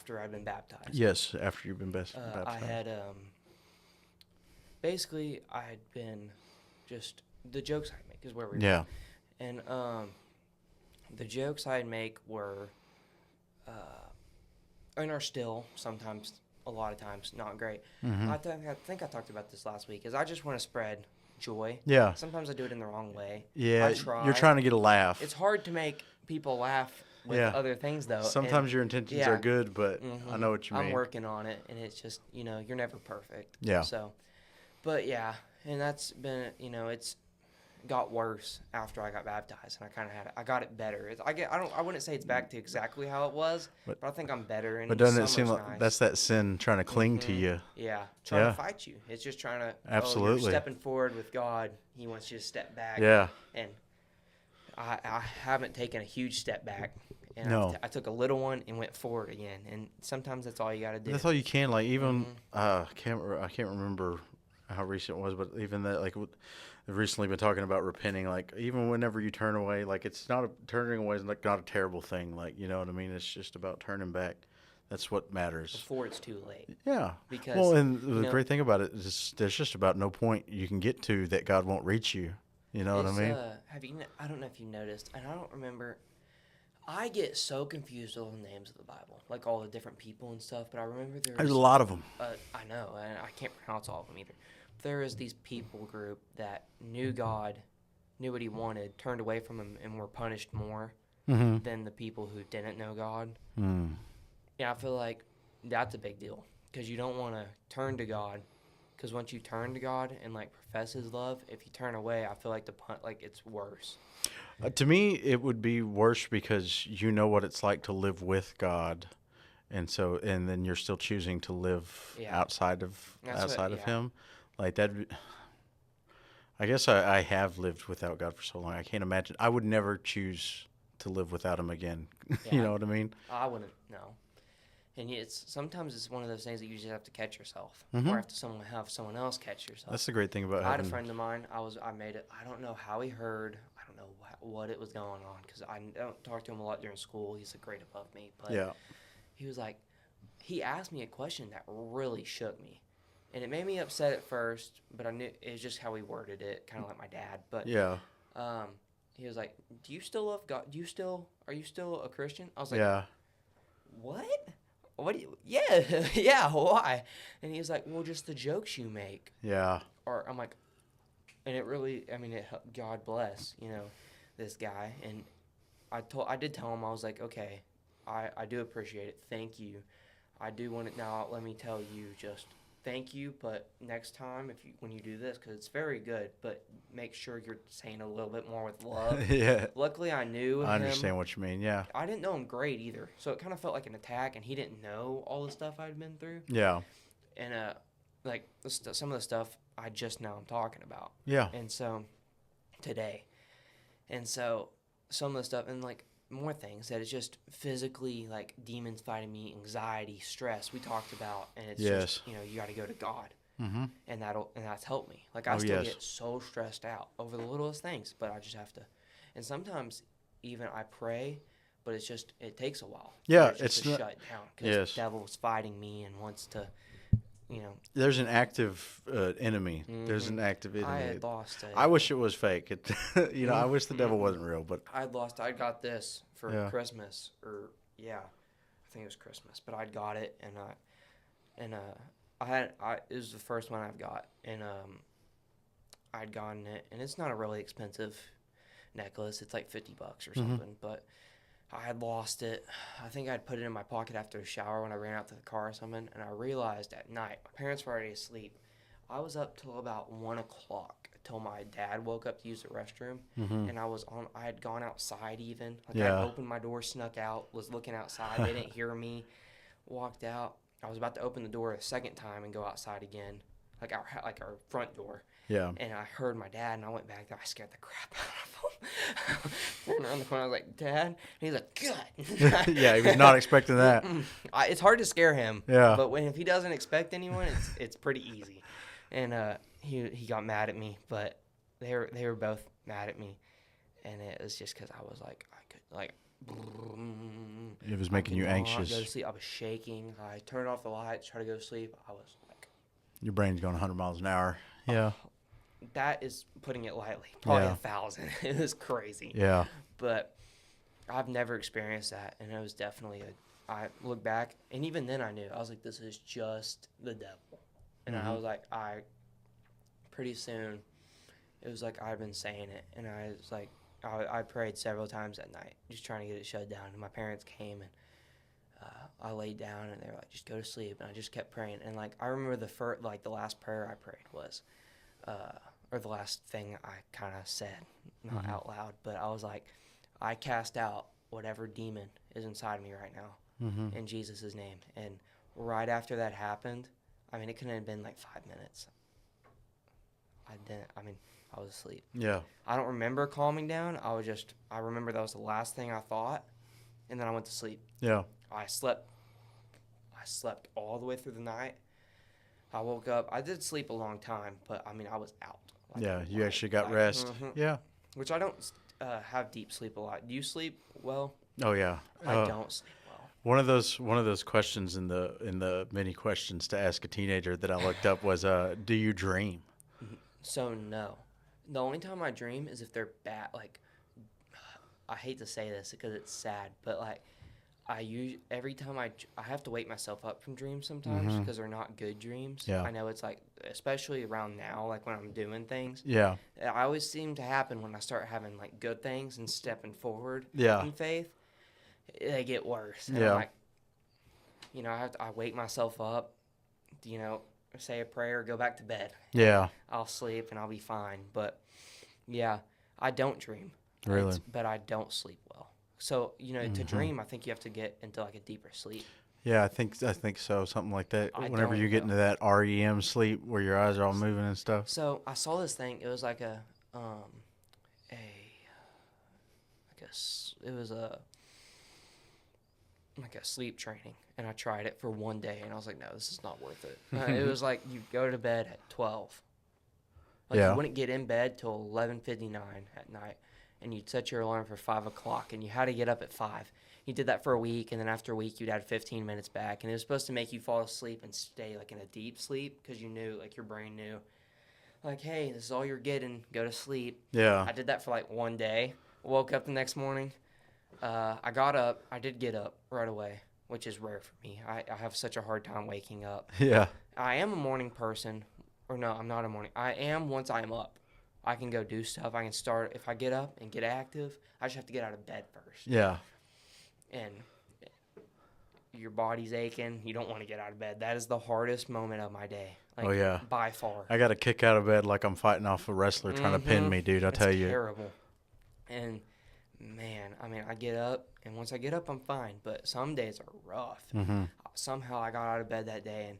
after I'd been baptized. Yes, after you've been baptized. I had basically I had been just the jokes I'd make is where we were. Yeah. And the jokes I'd make were and are still sometimes, a lot of times, not great. Mm-hmm. I think I talked about this last week, is I just want to spread joy. Yeah. Sometimes I do it in the wrong way. Yeah, I try. you're trying to get a laugh. It's hard to make people laugh with other things, though. Sometimes your intentions are good, but I know what you mean. I'm working on it, and it's just, you're never perfect. Yeah. So, but yeah, and that's been, it's got worse after I got baptized, and I kind of I got it better. I wouldn't say it's back to exactly how it was, but I think I'm better. And but doesn't it seem nice. like that's that sin trying to cling to you? Yeah, trying to fight you. It's just trying to. Absolutely. You're stepping forward with God. He wants you to step back. Yeah. And I haven't taken a huge step back. And No. I took a little one and went forward again. And sometimes that's all you got to do. That's all you can. Like even I can't remember how recent it was, but even that, like, I've recently been talking about repenting. Like even whenever you turn away, like turning away is like not a terrible thing. Like, you know what I mean? It's just about turning back. That's what matters. Before it's too late. Yeah. Because and the great thing about it is there's just about no point you can get to that God won't reach you. You know what I mean? I don't know if you noticed, and I don't remember. I get so confused with the names of the Bible, like all the different people and stuff. But I remember there's a lot of them. I know, and I can't pronounce all of them either. There is these people group that knew God, knew what He wanted, turned away from Him, and were punished more than the people who didn't know God. Yeah, I feel like that's a big deal because you don't want to turn to God. Because once you turn to God and like profess His love, if you turn away, I feel like it's worse. To me, it would be worse because you know what it's like to live with God, and then you're still choosing to live outside of Him, like that. I guess I have lived without God for so long. I can't imagine. I would never choose to live without Him again. You know what I mean? I wouldn't. No. And sometimes it's one of those things that you just have to catch yourself, or have someone else catch yourself. That's the great thing about I had a friend of mine. I made it. I don't know how he heard. I don't know what it was going on because I don't talk to him a lot during school. He's a grade above me, but he was like, he asked me a question that really shook me, and it made me upset at first. But I knew it was just how he worded it, kind of like my dad. But he was like, "Do you still love God? Are you still a Christian?" I was like, "What?" Yeah, why? And he was like, well, just the jokes you make. Yeah. Or I'm like, and it really, God bless, this guy. And I did tell him, I was like, okay, I do appreciate it. Thank you. I do want it now. Let me tell you, just thank you. But next time, when you do this, because it's very good, but make sure you're saying a little bit more with love. Yeah. Luckily, I knew him. I understand what you mean. Yeah. I didn't know him great either, so it kind of felt like an attack, and he didn't know all the stuff I'd been through. Yeah. And some of the stuff I just now am talking about. Yeah. And so today, and so some of the stuff and like more things that it's just physically like demons fighting me, anxiety, stress we talked about, and it's just you got to go to God, and that's helped me. Like I still get so stressed out over the littlest things, but I just have to. And sometimes even I pray, but it takes a while. Yeah, it's to shut down because the devil's fighting me and wants to. There's an active enemy. There's an active enemy. I had lost it. I wish it was fake. I wish the devil wasn't real, but I got this for Christmas, or I think it was Christmas, but I'd got it, and it was the first one I've got, and I'd gotten it, and it's not a really expensive necklace. It's like $50 or something, but I had lost it. I think I'd put it in my pocket after the shower when I ran out to the car or something, and I realized at night, my parents were already asleep. I was up till about 1 o'clock till my dad woke up to use the restroom, and I had gone outside even. I opened my door, snuck out, was looking outside. They didn't hear me, walked out. I was about to open the door a second time and go outside again, like our front door. Yeah. And I heard my dad, and I went back there. I scared the crap out of him. Turned around the corner, I was like, Dad? And he's like, good. Yeah, he was not expecting that. It's hard to scare him. Yeah. But if he doesn't expect anyone, it's pretty easy. And he got mad at me, but they were both mad at me. And it was just because I was like, It was making you anxious. Go to sleep. I was shaking. I turned off the lights, tried to go to sleep. I was like, your brain's going 100 miles an hour. Yeah. That is putting it lightly. Probably 1,000. It was crazy. Yeah. But I've never experienced that, and it was definitely I look back, and even then I knew. I was like, this is just the devil. And I was like, pretty soon, it was like I've been saying it, and I was like, I prayed several times that night, just trying to get it shut down. And my parents came, and I laid down, and they were like, just go to sleep. And I just kept praying. And like I remember the last prayer I prayed was, or the last thing I kind of said, not out loud, but I was like, I cast out whatever demon is inside me right now in Jesus' name. And right after that happened, I mean, it couldn't have been like 5 minutes. I was asleep. Yeah. I don't remember calming down. I remember that was the last thing I thought, and then I went to sleep. Yeah. I slept all the way through the night. I woke up. I did sleep a long time, but I mean, I was out. You actually got rest. Yeah. Which I don't have deep sleep a lot. Do you sleep well? Oh yeah. I don't sleep well. One of those questions in the many questions to ask a teenager that I looked up was, do you dream? So no. The only time I dream is if they're bad. Like, I hate to say this because it's sad, but like, every time I have to wake myself up from dreams sometimes because they're not good dreams. Yeah. I know it's like, especially around now, like when I'm doing things. Yeah. It always seem to happen when I start having like good things and stepping forward in faith. They get worse. And I'm like, I wake myself up, say a prayer, go back to bed. Yeah. I'll sleep and I'll be fine. But yeah, I don't dream. Really? But I don't sleep well. So, to dream, I think you have to get into like a deeper sleep. Yeah, I think so. Something like that. Whenever you get into that REM sleep where your eyes are all moving and stuff. So I saw this thing. It was like it was like a sleep training, and I tried it for one day, and I was like, no, this is not worth it. It was like you go to bed at 12. Like you wouldn't get in bed till 11:59 at night, and you'd set your alarm for 5 o'clock, and you had to get up at 5. You did that for a week, and then after a week, you'd add 15 minutes back, and it was supposed to make you fall asleep and stay like in a deep sleep because you knew, like your brain knew, like, hey, this is all you're getting. Go to sleep. Yeah. I did that for like one day. Woke up the next morning. I got up. I did get up right away, which is rare for me. I have such a hard time waking up. Yeah. I am a morning person. Or no, I'm not a morning. I am once I'm up. I can go do stuff. I can start. If I get up and get active, I just have to get out of bed first. Yeah. And your body's aching. You don't want to get out of bed. That is the hardest moment of my day. Like, oh, yeah. By far. I got to kick out of bed like I'm fighting off a wrestler trying to pin me, dude. Tell you. It's terrible. And, man, I mean, I get up, and once I get up, I'm fine. But some days are rough. Somehow I got out of bed that day, and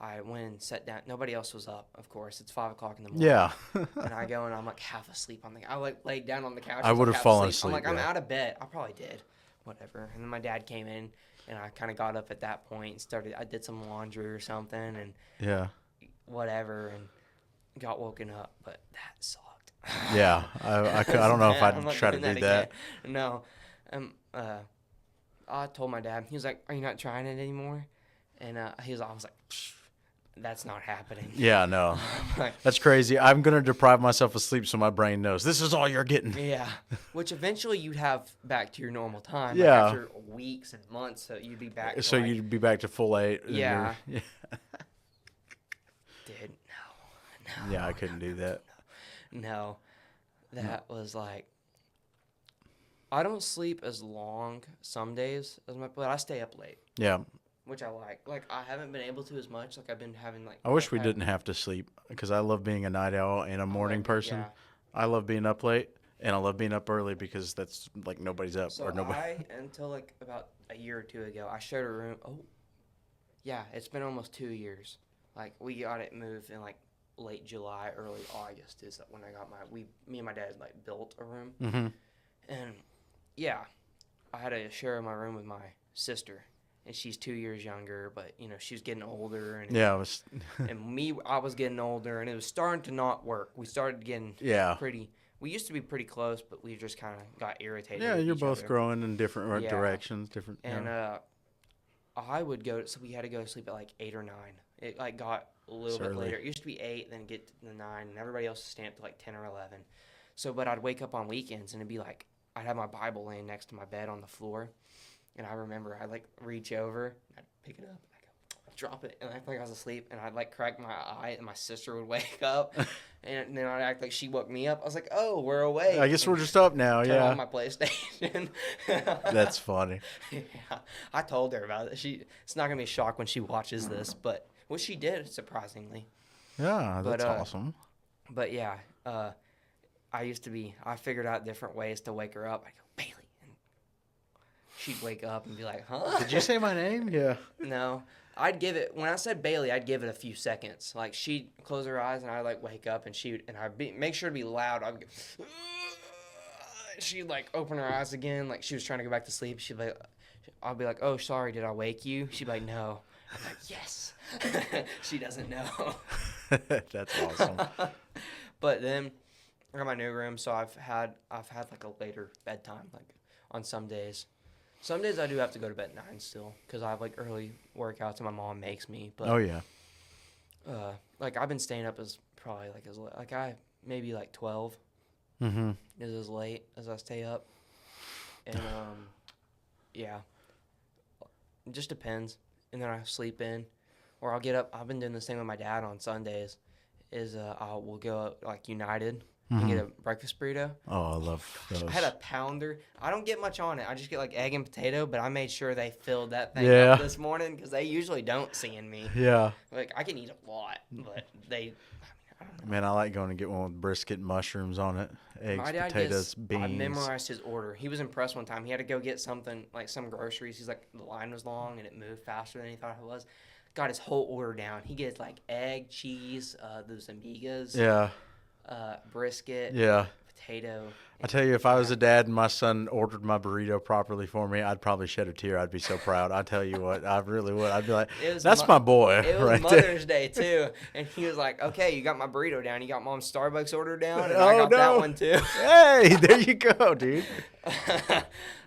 I went and sat down. Nobody else was up, of course. It's 5 o'clock in the morning. Yeah. And I go, and I'm like half asleep on the couch. I like laid down on the couch. I would have fallen asleep. I'm like, I'm out of bed. I probably did. Whatever. And then my dad came in, and I kind of got up at that point and started. I did some laundry or something, and whatever, and got woken up. But that sucked. Yeah, I don't know if I'd try to do that. No. I told my dad. He was like, "Are you not trying it anymore?" And I was like, "That's not happening." Yeah, no. That's crazy. I'm going to deprive myself of sleep so my brain knows this is all you're getting. Yeah. Which eventually you'd have back to your normal time. Yeah. Like after weeks and months, so you'd be back to you'd be back to full 8. Yeah. Dude, no. Yeah, I couldn't do that. No. That was like, I don't sleep as long some days but I stay up late. Yeah. Which I like. Like, I haven't been able to as much. Like, I've been having, like... I wish we didn't have to sleep, because I love being a night owl and a morning person. Yeah. I love being up late, and I love being up early, because that's, like, nobody's up. So until, like, about a year or two ago, I shared a room... Oh, yeah, it's been almost 2 years. Like, we got it moved in, like, late July, early August is when I got me and my dad, like, built a room. And, yeah, I had to share my room with my sister. And she's 2 years younger, but, she was getting older. And and I was getting older, and it was starting to not work. We started getting we used to be pretty close, but we just kind of got irritated. Yeah, with you're each both other. growing in different directions, different. And I would go. So we had to go to sleep at like 8 or 9. It like got a little bit later. It used to be 8, then get to the 9, and everybody else stamped to like 10 or 11. So, but I'd wake up on weekends and it'd be like I'd have my Bible laying next to my bed on the floor, and I remember I'd like reach over, I'd pick it up, and I'd go drop it, and I act like I was asleep, and I'd like crack my eye, and my sister would wake up, and then I'd act like she woke me up. I was like, oh, we're awake. I guess we're just up now. Turn on my PlayStation. That's funny. Yeah, I told her about it. It's not gonna be a shock when she watches this, but what she did, surprisingly. Yeah, that's awesome. But yeah, I figured out different ways to wake her up. I go, Bailey. And she'd wake up and be like, huh? Did you say my name? Yeah. No. When I said Bailey, I'd give it a few seconds. Like, she'd close her eyes and I'd like wake up and I'd make sure to be loud. I'd go, she'd like open her eyes again. Like she was trying to go back to sleep. I'll be like, oh, sorry, did I wake you? She'd be like, no. I'm like, yes. She doesn't know. That's awesome. But then I got my new room, so I've had like a later bedtime, like on some days. Some days I do have to go to bed at 9 still, because I have like early workouts and my mom makes me. But, oh yeah. Like I've been staying up maybe like 12. Mm-hmm. Is as late as I stay up, and yeah, it just depends. And then I sleep in, or I'll get up. I've been doing this thing with my dad on Sundays. We'll go like United and get a breakfast burrito. Oh, I love those. I had a pounder. I don't get much on it. I just get like egg and potato, but I made sure they filled that thing up this morning because they usually don't seeing me. Yeah. Like I can eat a lot, but they. I don't know. Man, I like going to get one with brisket and mushrooms on it. Eggs, potatoes, beans. I memorized his order. He was impressed one time. He had to go get something, like some groceries. He's like, the line was long and it moved faster than he thought it was. Got his whole order down. He gets like egg, cheese, those amigas. Yeah. Brisket. Yeah. Potato. I tell you, if I was a dad and my son ordered my burrito properly for me, I'd probably shed a tear. I'd be so proud. I tell you what, I really would. I'd be like, that's my boy. It was right Mother's there. Day, too. And he was like, okay, you got my burrito down. You got Mom's Starbucks order down? And I got that one, too. Hey, there you go, dude.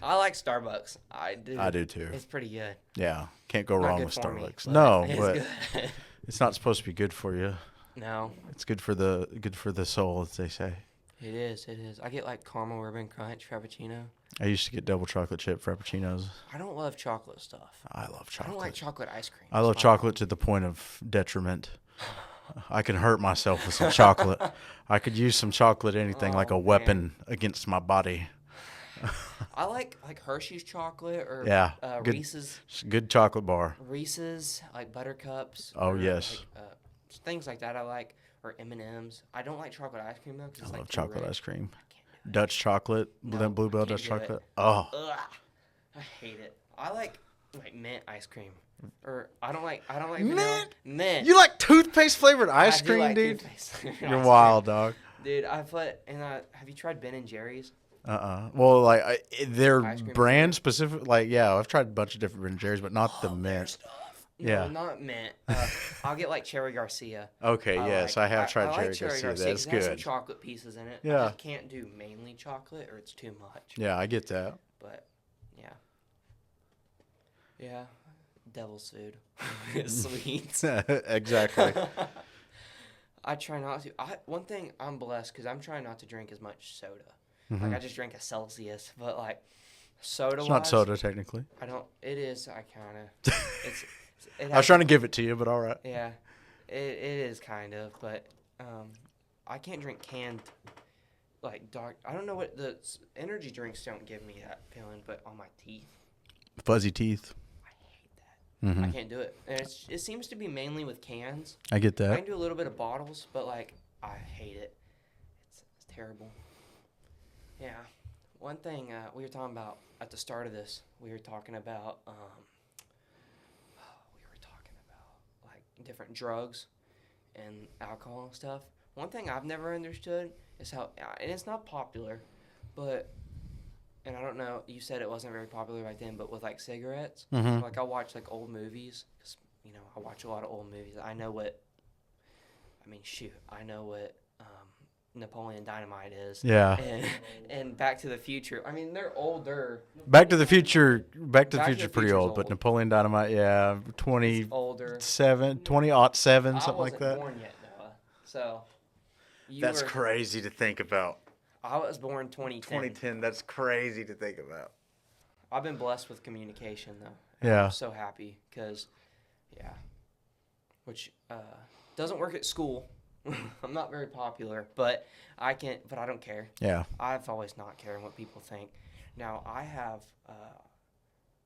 I like Starbucks. I do, too. It's pretty good. Yeah. Can't go wrong with Starbucks. Me, no, but it's not supposed to be good for you. No. It's good for the soul, as they say. It is. I get like caramel Ruben crunch frappuccino. I used to get double chocolate chip frappuccinos. I don't love chocolate stuff. I love chocolate. I don't like chocolate ice cream. I love chocolate to the point of detriment. I can hurt myself with some chocolate. I could use some chocolate, anything, like a weapon against my body. I like Hershey's chocolate or Reese's. Good chocolate bar. Reese's, like Buttercups. Oh, yes. Like, things like that I like. Or M&M's. I don't like chocolate ice cream, though. I love chocolate ice cream. Dutch chocolate, Bluebell Dutch chocolate. Oh. Ugh, I hate it. I like mint ice cream. Or I don't like vanilla. Mint. You like toothpaste flavored ice cream, like dude? You're wild, dog. Dude, have you tried Ben and Jerry's? Well, like their brand specific, like I've tried a bunch of different Ben and Jerry's, but not the mint. No, not mint. I'll get like Cherry Garcia. Okay, I have tried Cherry Garcia. That's good. It has some chocolate pieces in it. Yeah. I just can't do mainly chocolate or it's too much. Yeah, I get that. But, yeah. Devil's food. Sweets. Exactly. I try not to. One thing, I'm blessed because I'm trying not to drink as much soda. Mm-hmm. Like, I just drink a Celsius, but like, soda-wise. It's not soda, technically. I don't. It is. I kind of. I was trying to give it to you, but all right. Yeah, it is kind of, but I can't drink canned, like dark. I don't know what the energy drinks don't give me that feeling, but on my teeth. Fuzzy teeth. I hate that. Mm-hmm. I can't do it, and it seems to be mainly with cans. I get that. I can do a little bit of bottles, but like I hate it. It's terrible. Yeah, one thing we were talking about at the start of this, we were talking about. Different drugs and alcohol and stuff. One thing I've never understood is how, and it's not popular, but, and I don't know, you said it wasn't very popular back then, but with like cigarettes, like I watch like old movies, because, I watch a lot of old movies. I know what Napoleon Dynamite is. Yeah. And Back to the Future. I mean, they're older. Back to the Future pretty old, old. but Napoleon Dynamite, yeah, It's older. 2007, something like that. I wasn't born yet, Noah. So That's crazy to think about. I was born 2010. 2010, that's crazy to think about. I've been blessed with communication, though. Yeah. I'm so happy because, which doesn't work at school. I'm not very popular, but I don't care. Yeah. I've always not cared what people think. Now, I have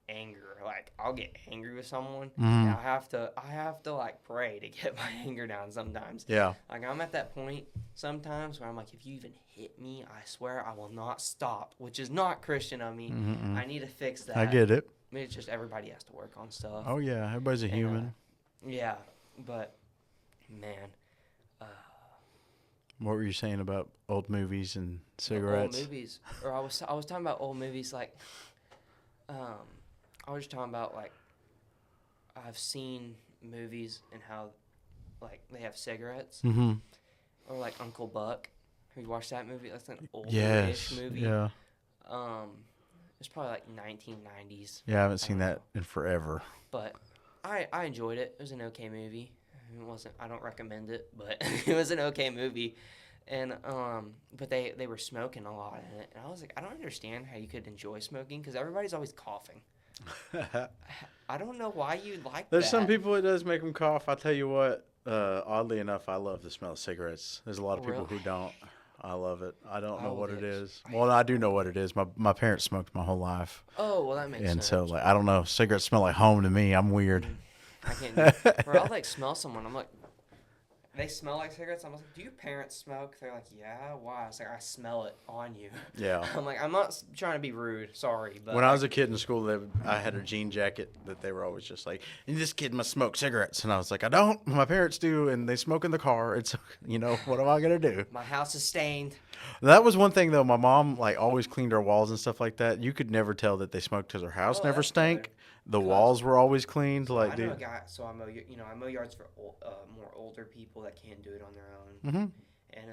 anger. Like, I'll get angry with someone, and I have to like pray to get my anger down sometimes. Yeah. Like, I'm at that point sometimes where I'm like, if you even hit me, I swear I will not stop, which is not Christian of me. I need to fix that. I get it. I mean, it's just everybody has to work on stuff. Oh, yeah. Everybody's a human. Yeah, but, man. What were you saying about old movies and cigarettes? Old movies. Or I was talking about old movies, like, I was talking about, like, I've seen movies and how, like, they have cigarettes. Mm-hmm. Or, like, Uncle Buck. Have you watched that movie? That's an old-ish movie. Yeah. It's probably, like, 1990s. Yeah, I haven't seen that in forever. But I enjoyed it. It was an okay movie. I don't recommend it, but it was an okay movie. And but they were smoking a lot in it, and I was like, I don't understand how you could enjoy smoking because everybody's always coughing. I don't know why you like There's that. some people it does make them cough. I tell you what, oddly enough, I love the smell of cigarettes. There's a lot of people who don't. I love it. I don't know what it is. Well, I do know what it is. My parents smoked my whole life. Oh, well, that makes sense. And so, like, I don't know. Cigarettes smell like home to me. I'm weird. I can't do it. Or I'll, like, smell someone. I'm like, they smell like cigarettes. I'm like, do your parents smoke? They're like, yeah. Why? I was like, I smell it on you. Yeah. I'm like, I'm not trying to be rude. Sorry. But when I was a kid in school, I had a jean jacket that they were always just like, this kid must smoke cigarettes. And I was like, I don't. My parents do, and they smoke in the car. It's, what am I going to do? My house is stained. That was one thing, though. My mom, like, always cleaned our walls and stuff like that. You could never tell that they smoked because her house never stank. Good. The walls were always cleaned. So I know a guy, so I mow yards for more older people that can't do it on their own. Mm-hmm. And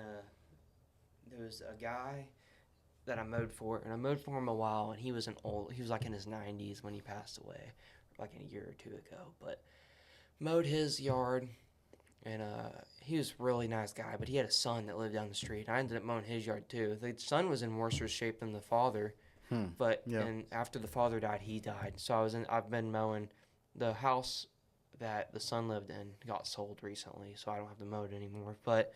there was a guy that I mowed for, and I mowed for him a while, and he was like in his 90s when he passed away, like a year or two ago. But mowed his yard, and he was a really nice guy, but he had a son that lived down the street. I ended up mowing his yard too. The son was in worse shape than the father. But and after the father died, he died. So I've been mowing. The house that the son lived in got sold recently, so I don't have to mow it anymore. But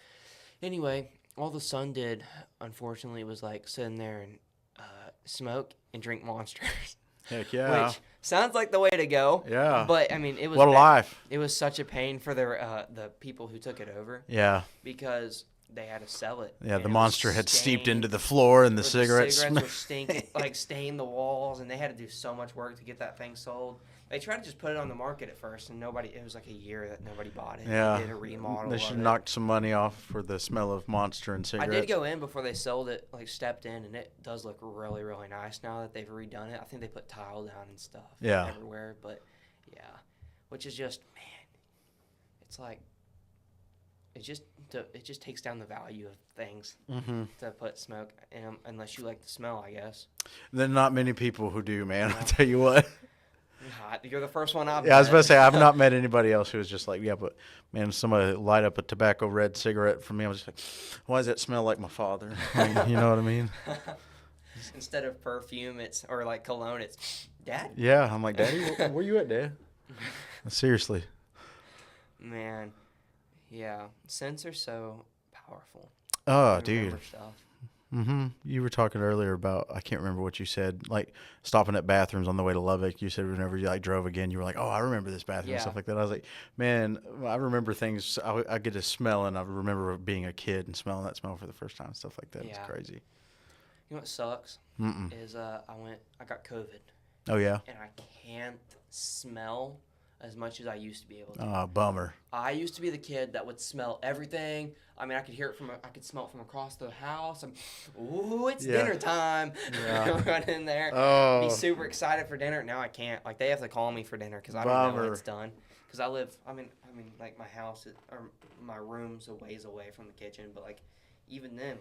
anyway, all the son did, unfortunately, was like sitting there and smoke and drink Monsters. Heck yeah! Which sounds like the way to go. Yeah. But I mean, it was what a life. It was such a pain for the people who took it over. Yeah. Because they had to sell it. Yeah, the monster had steeped into the floor, and the cigarettes were stinking, like stained the walls, and they had to do so much work to get that thing sold. They tried to just put it on the market at first, and it was like a year that nobody bought it. Yeah. They did a remodel. They should have knocked some money off for the smell of Monster and cigarettes. I did go in before they sold it, like stepped in, and it does look really, really nice now that they've redone it. I think they put tile down and stuff everywhere, but yeah, which is just, man, it's like, it just takes down the value of things to put smoke in them, unless you like the smell, I guess. There are not many people who do, man. I tell you what. You're the first one I've met. Yeah, I was about to say, I've not met anybody else who was just like, yeah, but, man, somebody light up a tobacco red cigarette for me. I was just like, why does that smell like my father? You know what I mean? Instead of perfume, or like cologne, it's Dad? Yeah, I'm like, Daddy, where you at, Dad? Seriously. Man. Yeah, scents are so powerful. Oh, dude. You were talking earlier about, I can't remember what you said, like stopping at bathrooms on the way to Lubbock. You said whenever you like drove again, you were like, oh, I remember this bathroom and stuff like that. I was like, man, I remember things. I get a smell, and I remember being a kid and smelling that smell for the first time, stuff like that. Yeah. It's crazy. You know what sucks? Is I got COVID. Oh, yeah? And I can't smell as much as I used to be able to. Oh, bummer. I used to be the kid that would smell everything. I mean, I could I could smell it from across the house. Ooh, it's dinner time. Yeah. Run in there. Oh. Be super excited for dinner. Now I can't. Like, they have to call me for dinner because I don't know when it's done. Because like my house, or my room's a ways away from the kitchen. But, like, even then,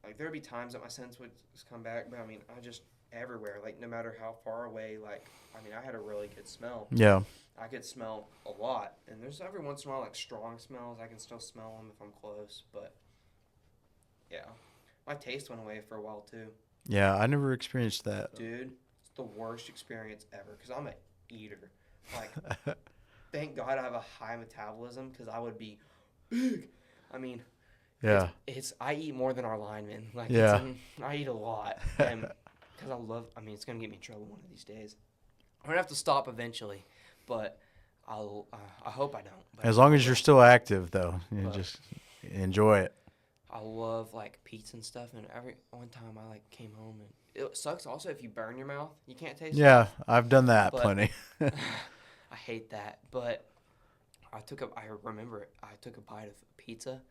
like there'd be times that my sense would just come back, but I mean, I just everywhere, like no matter how far away, like I mean, I had a really good smell. Yeah. I could smell a lot, and there's every once in a while like strong smells. I can still smell them if I'm close, but yeah, my taste went away for a while too. Yeah, I never experienced that. Dude, it's the worst experience ever because I'm an eater. Like, thank God I have a high metabolism because I would be big. I mean, yeah, it's I eat more than our linemen. Like, yeah, I eat a lot, and because I mean, it's gonna get me in trouble one of these days. I'm gonna have to stop eventually, but I hope I don't. But as long as you're still active, though, you just enjoy it. I love like pizza and stuff, and one time I like came home and it sucks. Also, if you burn your mouth, you can't taste it. Yeah, I've done that plenty. I hate that, but I remember it. I took a bite of pizza.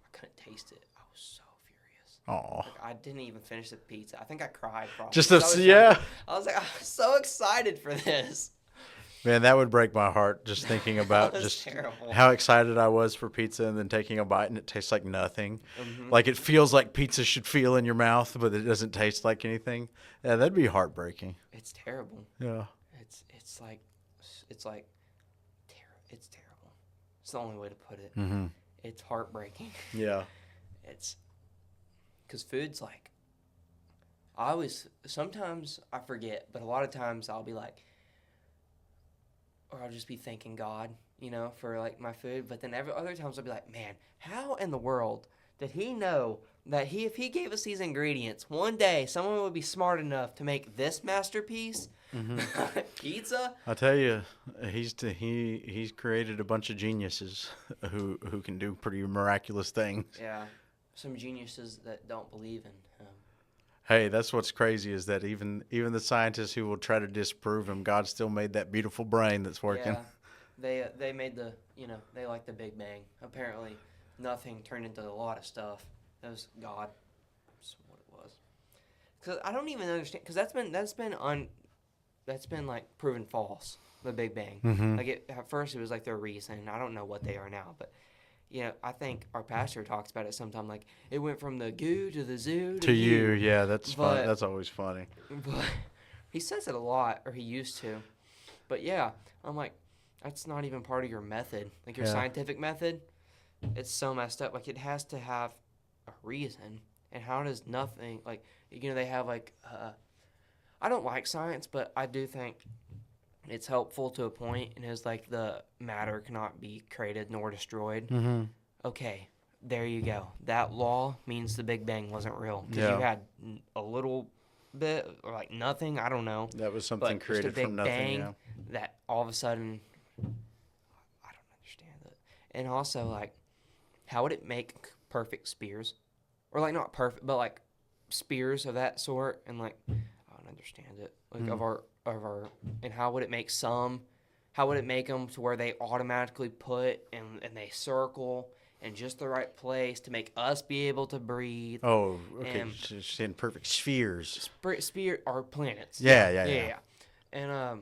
I couldn't taste it. I was so furious. Oh, like, I didn't even finish the pizza. I think I cried probably. I was like, I'm so excited for this. Man, that would break my heart just thinking about just terrible. How excited I was for pizza and then taking a bite and it tastes like nothing. Mm-hmm. Like it feels like pizza should feel in your mouth, but it doesn't taste like anything. Yeah, that'd be heartbreaking. It's terrible. Yeah. It's terrible. It's the only way to put it. Mm-hmm. It's heartbreaking. Yeah. It's because food's like, sometimes I forget, but a lot of times I'll be like, or I'll just be thanking God, for like my food. But then other times I'll be like, man, how in the world did he know that if he gave us these ingredients, one day someone would be smart enough to make this masterpiece, pizza? I'll tell you, he's created a bunch of geniuses who can do pretty miraculous things. Yeah, some geniuses that don't believe in him. Hey, that's what's crazy is that even the scientists who will try to disprove him, God still made that beautiful brain that's working. Yeah, they made they like the Big Bang. Apparently, nothing turned into a lot of stuff. That was God. That's what it was. Because I don't even understand. Because that's been like proven false. The Big Bang. Mm-hmm. Like at first it was like their reason. I don't know what they are now, but. I think our pastor talks about it sometime. Like it went from the goo to the zoo to you. Yeah, that's fun. That's always funny. But he says it a lot, or he used to. But yeah, I'm like, that's not even part of your method. Like your scientific method, it's so messed up. Like it has to have a reason. And how does nothing like they have like I don't like science, but I do think it's helpful to a point, and it's like the matter cannot be created nor destroyed. Mm-hmm. Okay, there you go. That law means the Big Bang wasn't real because you had a little bit or like nothing. I don't know. That was something created from nothing. Bang that all of a sudden, I don't understand it. And also, like, how would it make perfect spears, or like not perfect, but like spears of that sort? And like, I don't understand it. Like of our and how would it make some? How would it make them to where they automatically put and they circle in just the right place to make us be able to breathe? Oh, okay. Just in perfect spheres. Sphere are planets. Yeah. And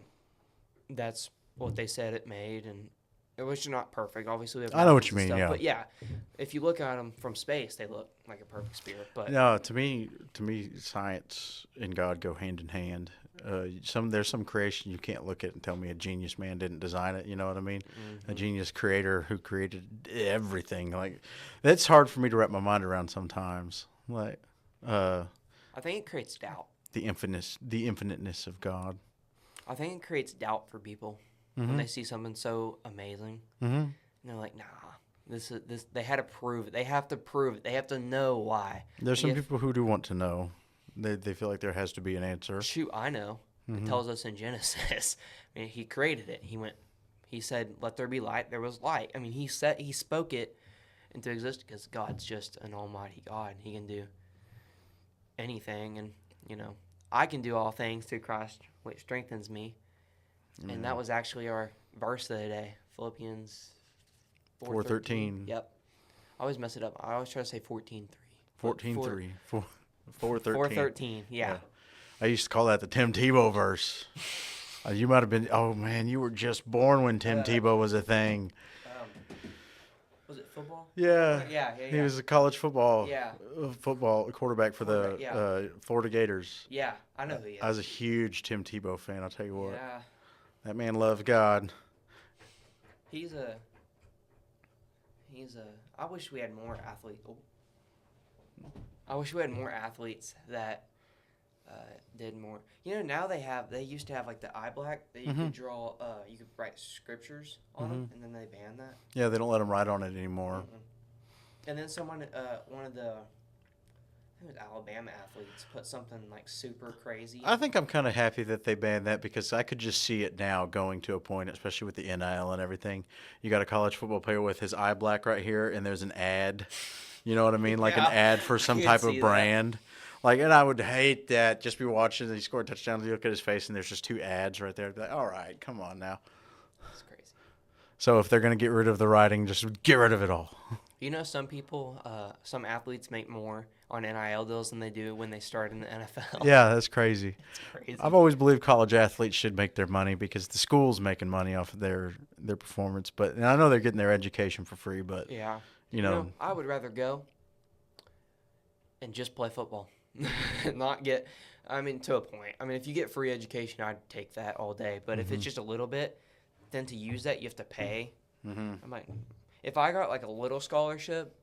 that's what they said it made, and it was not perfect. Obviously, we have I know what you mean. stuff, yeah. But yeah, if you look at them from space, they look like a perfect sphere. But no, to me, science and God go hand in hand. There's some creation you can't look at and tell me a genius man didn't design it. You know what I mean? Mm-hmm. A genius creator who created everything. Like that's hard for me to wrap my mind around sometimes. Like, I think it creates doubt. The infiniteness of God. I think it creates doubt for people when they see something so amazing. Mm-hmm. And they're like, nah. This. They had to prove it. They have to prove it. They have to know why. There's some people who do want to know. They feel like there has to be an answer. Shoot, I know. It tells us in Genesis. I mean, he created it. He said, "Let there be light." There was light. I mean, he spoke it into existence because God's just an almighty God. He can do anything, and I can do all things through Christ, which strengthens me. Mm. And that was actually our verse of the day, Philippians 4:13. Yep. I always mess it up. I always try to say 14:3. 14:3. 4:13. 4:13. Yeah. I used to call that the Tim Tebow verse. You might have been. Oh man, you were just born when Tim Tebow was a thing. Was it football? Yeah. Yeah. He was a college football quarterback for yeah. the Florida Gators. Yeah, I know who he is. I was a huge Tim Tebow fan, I'll tell you what. Yeah. That man loved God. He's a I wish we had more athletes. Oh. I wish we had more athletes that did more. Now they used to have like the eye black that you could draw. You could write scriptures on them, and then they banned that. Yeah, they don't let them write on it anymore. And then one of the, I think it was Alabama athletes, put something like super crazy. I think I'm kind of happy that they banned that because I could just see it now going to a point, especially with the NIL and everything. You got a college football player with his eye black right here, and there's an ad. You know what I mean? Like an ad for some type of brand. That. Like, and I would hate that. Just be watching, and he scored a touchdown, you look at his face, and there's just 2 ads right there. I'd be like, all right, come on now. That's crazy. So if they're going to get rid of the writing, just get rid of it all. Some people, some athletes make more on NIL deals than they do when they start in the NFL. Yeah, that's crazy. It's crazy. I've always believed college athletes should make their money because the school's making money off of their performance. And I know they're getting their education for free, but yeah, I would rather go and just play football, not get. I mean, to a point. I mean, if you get free education, I'd take that all day. But if it's just a little bit, then to use that, you have to pay. If I got like a little scholarship,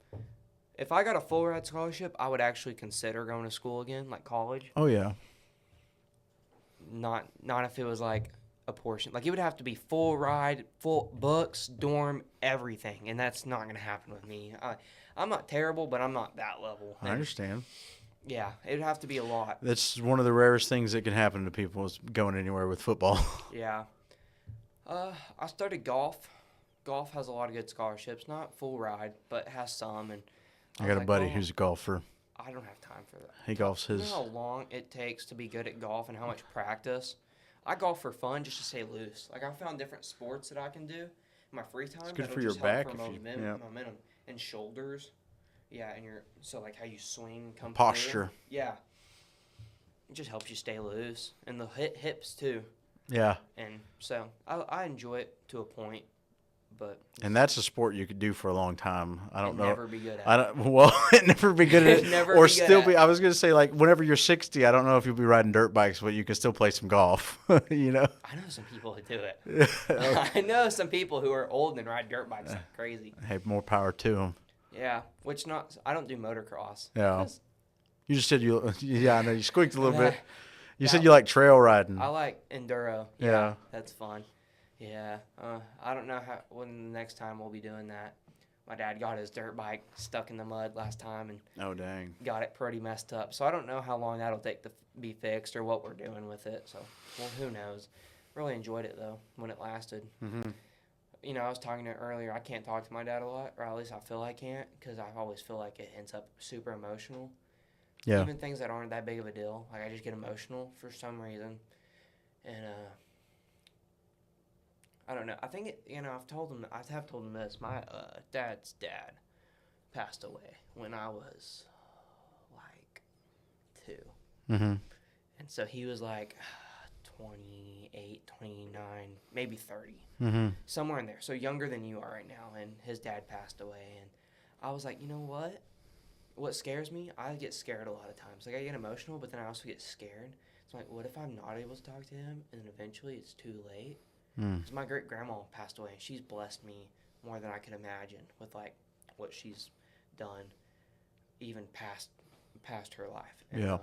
if I got a full ride scholarship, I would actually consider going to school again, like college. Oh yeah. Not if it was like a portion. Like it would have to be full ride, full books, dorm, everything, and that's not going to happen with me. I'm not terrible, but I'm not that level. I understand. Yeah, it would have to be a lot. That's one of the rarest things that can happen to people is going anywhere with football. Yeah. I started golf. Golf has a lot of good scholarships, not full ride, but has some. And I got a buddy who's a golfer. I don't have time for that. He golfs his. You know how long it takes to be good at golf and how much practice? I golf for fun just to stay loose. Like I found different sports that I can do in my free time. It's good for your back if you momentum and shoulders. Yeah, and like how you swing, come posture. Through. Yeah, it just helps you stay loose and the hips too. Yeah. And so I enjoy it to a point. And that's a sport you could do for a long time. I don't know. Never be good at. Never be good at it. Never or be still good be. I was gonna say like whenever you're 60, I don't know if you'll be riding dirt bikes, but you can still play some golf. You know. I know some people who do it. I know some people who are old and ride dirt bikes like crazy. Hey, more power to them. Yeah, I don't do motocross. Yeah. You just said you. Yeah, I know you squeaked a little bit. You said you like trail riding. I like enduro. Yeah. That's fun. Yeah, I don't know when the next time we'll be doing that. My dad got his dirt bike stuck in the mud last time and oh dang, got it pretty messed up. So I don't know how long that'll take to be fixed or what we're doing with it. So, well, who knows? Really enjoyed it though when it lasted. I was talking to earlier. I can't talk to my dad a lot, or at least I feel I can't, because I always feel like it ends up super emotional. Yeah. Even things that aren't that big of a deal, like I just get emotional for some reason, and I don't know. I think I've told him this. My dad's dad passed away when I was like 2. And so he was like 28, 29, maybe 30. Somewhere in there. So younger than you are right now. And his dad passed away. And I was like, you know what? What scares me? I get scared a lot of times. Like I get emotional, but then I also get scared. So I'm like, what if I'm not able to talk to him and then eventually it's too late? Because my great-grandma passed away, and she's blessed me more than I could imagine with, like, what she's done even past her life. And,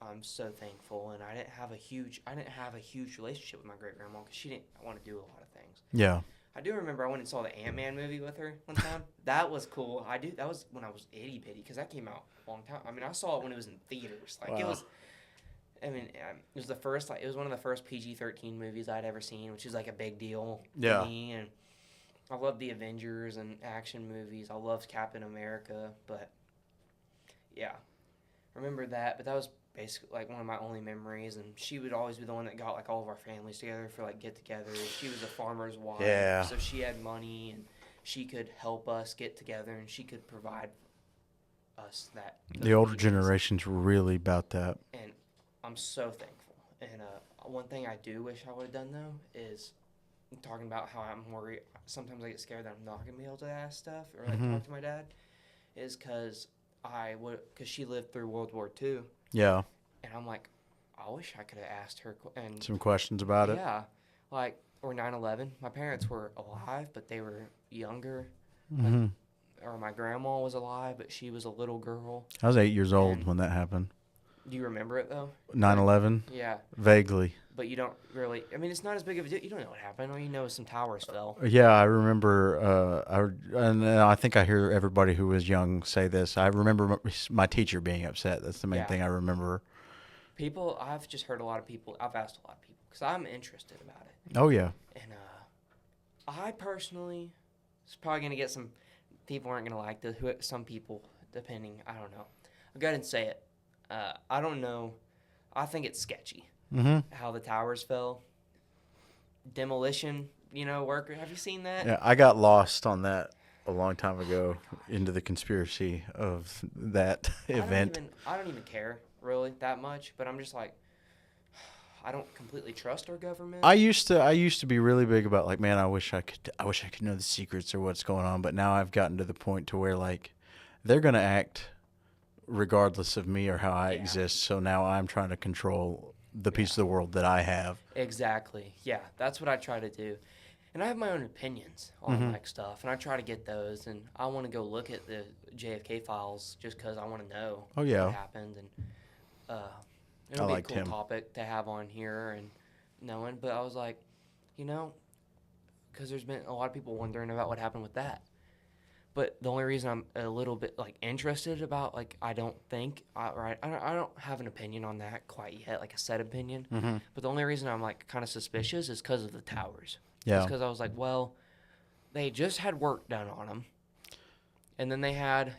I'm so thankful, and I didn't have a huge relationship with my great-grandma because she didn't want to do a lot of things. Yeah. I do remember I went and saw the Ant-Man movie with her one time. That was cool. That was when I was itty-bitty because that came out a long time. I mean, I saw it when it was in theaters. Like, It was... I mean, it was it was one of the first PG-13 movies I'd ever seen, which is like a big deal to me. And I love the Avengers and action movies. I loved Captain America, but yeah, remember that. But that was basically like one of my only memories. And she would always be the one that got like all of our families together for like get-togethers. She was a farmer's wife, so she had money and she could help us get together and she could provide us that. The older generation's really about that. And I'm so thankful. And one thing I do wish I would have done, though, is talking about how I'm worried. Sometimes I get scared that I'm not gonna be able to ask stuff or like talk to my dad, is because she lived through World War II. Yeah. And I'm like, I wish I could have asked her and some questions about it. Yeah, like or 9/11. My parents were alive, but they were younger. Like, or my grandma was alive, but she was a little girl. I was 8 years old when that happened. Do you remember it though? 9/11. Yeah. Vaguely. But you don't really. I mean, it's not as big of a deal. You don't know what happened. All you know is some towers fell. Yeah, I remember. And I think I hear everybody who was young say this. I remember my teacher being upset. That's the main thing I remember. I've just heard a lot of people. I've asked a lot of people because I'm interested about it. Oh yeah. And I personally, it's probably gonna get some people aren't gonna like this. Some people, depending. I don't know. I'll go ahead and say it. I don't know. I think it's sketchy. How the towers fell. Demolition, worker. Have you seen that? Yeah, I got lost on that a long time ago into the conspiracy of that event. I don't even care really that much, but I'm just like, I don't completely trust our government. I used to be really big about like, man, I wish I could know the secrets or what's going on, but now I've gotten to the point to where like they're gonna act regardless of me or how I exist. So now I'm trying to control the piece of the world that I have. Exactly. Yeah, that's what I try to do. And I have my own opinions on like stuff, and I try to get those. And I want to go look at the JFK files just because I want to know what happened. And it'll be a cool topic to have on here and knowing. But I was like, because there's been a lot of people wondering about what happened with that. But the only reason I'm a little bit like interested about like I don't have an opinion on that quite yet, like a set opinion. But the only reason I'm like kind of suspicious is because of the towers. Yeah. It's because I was like, well, they just had work done on them, and then they had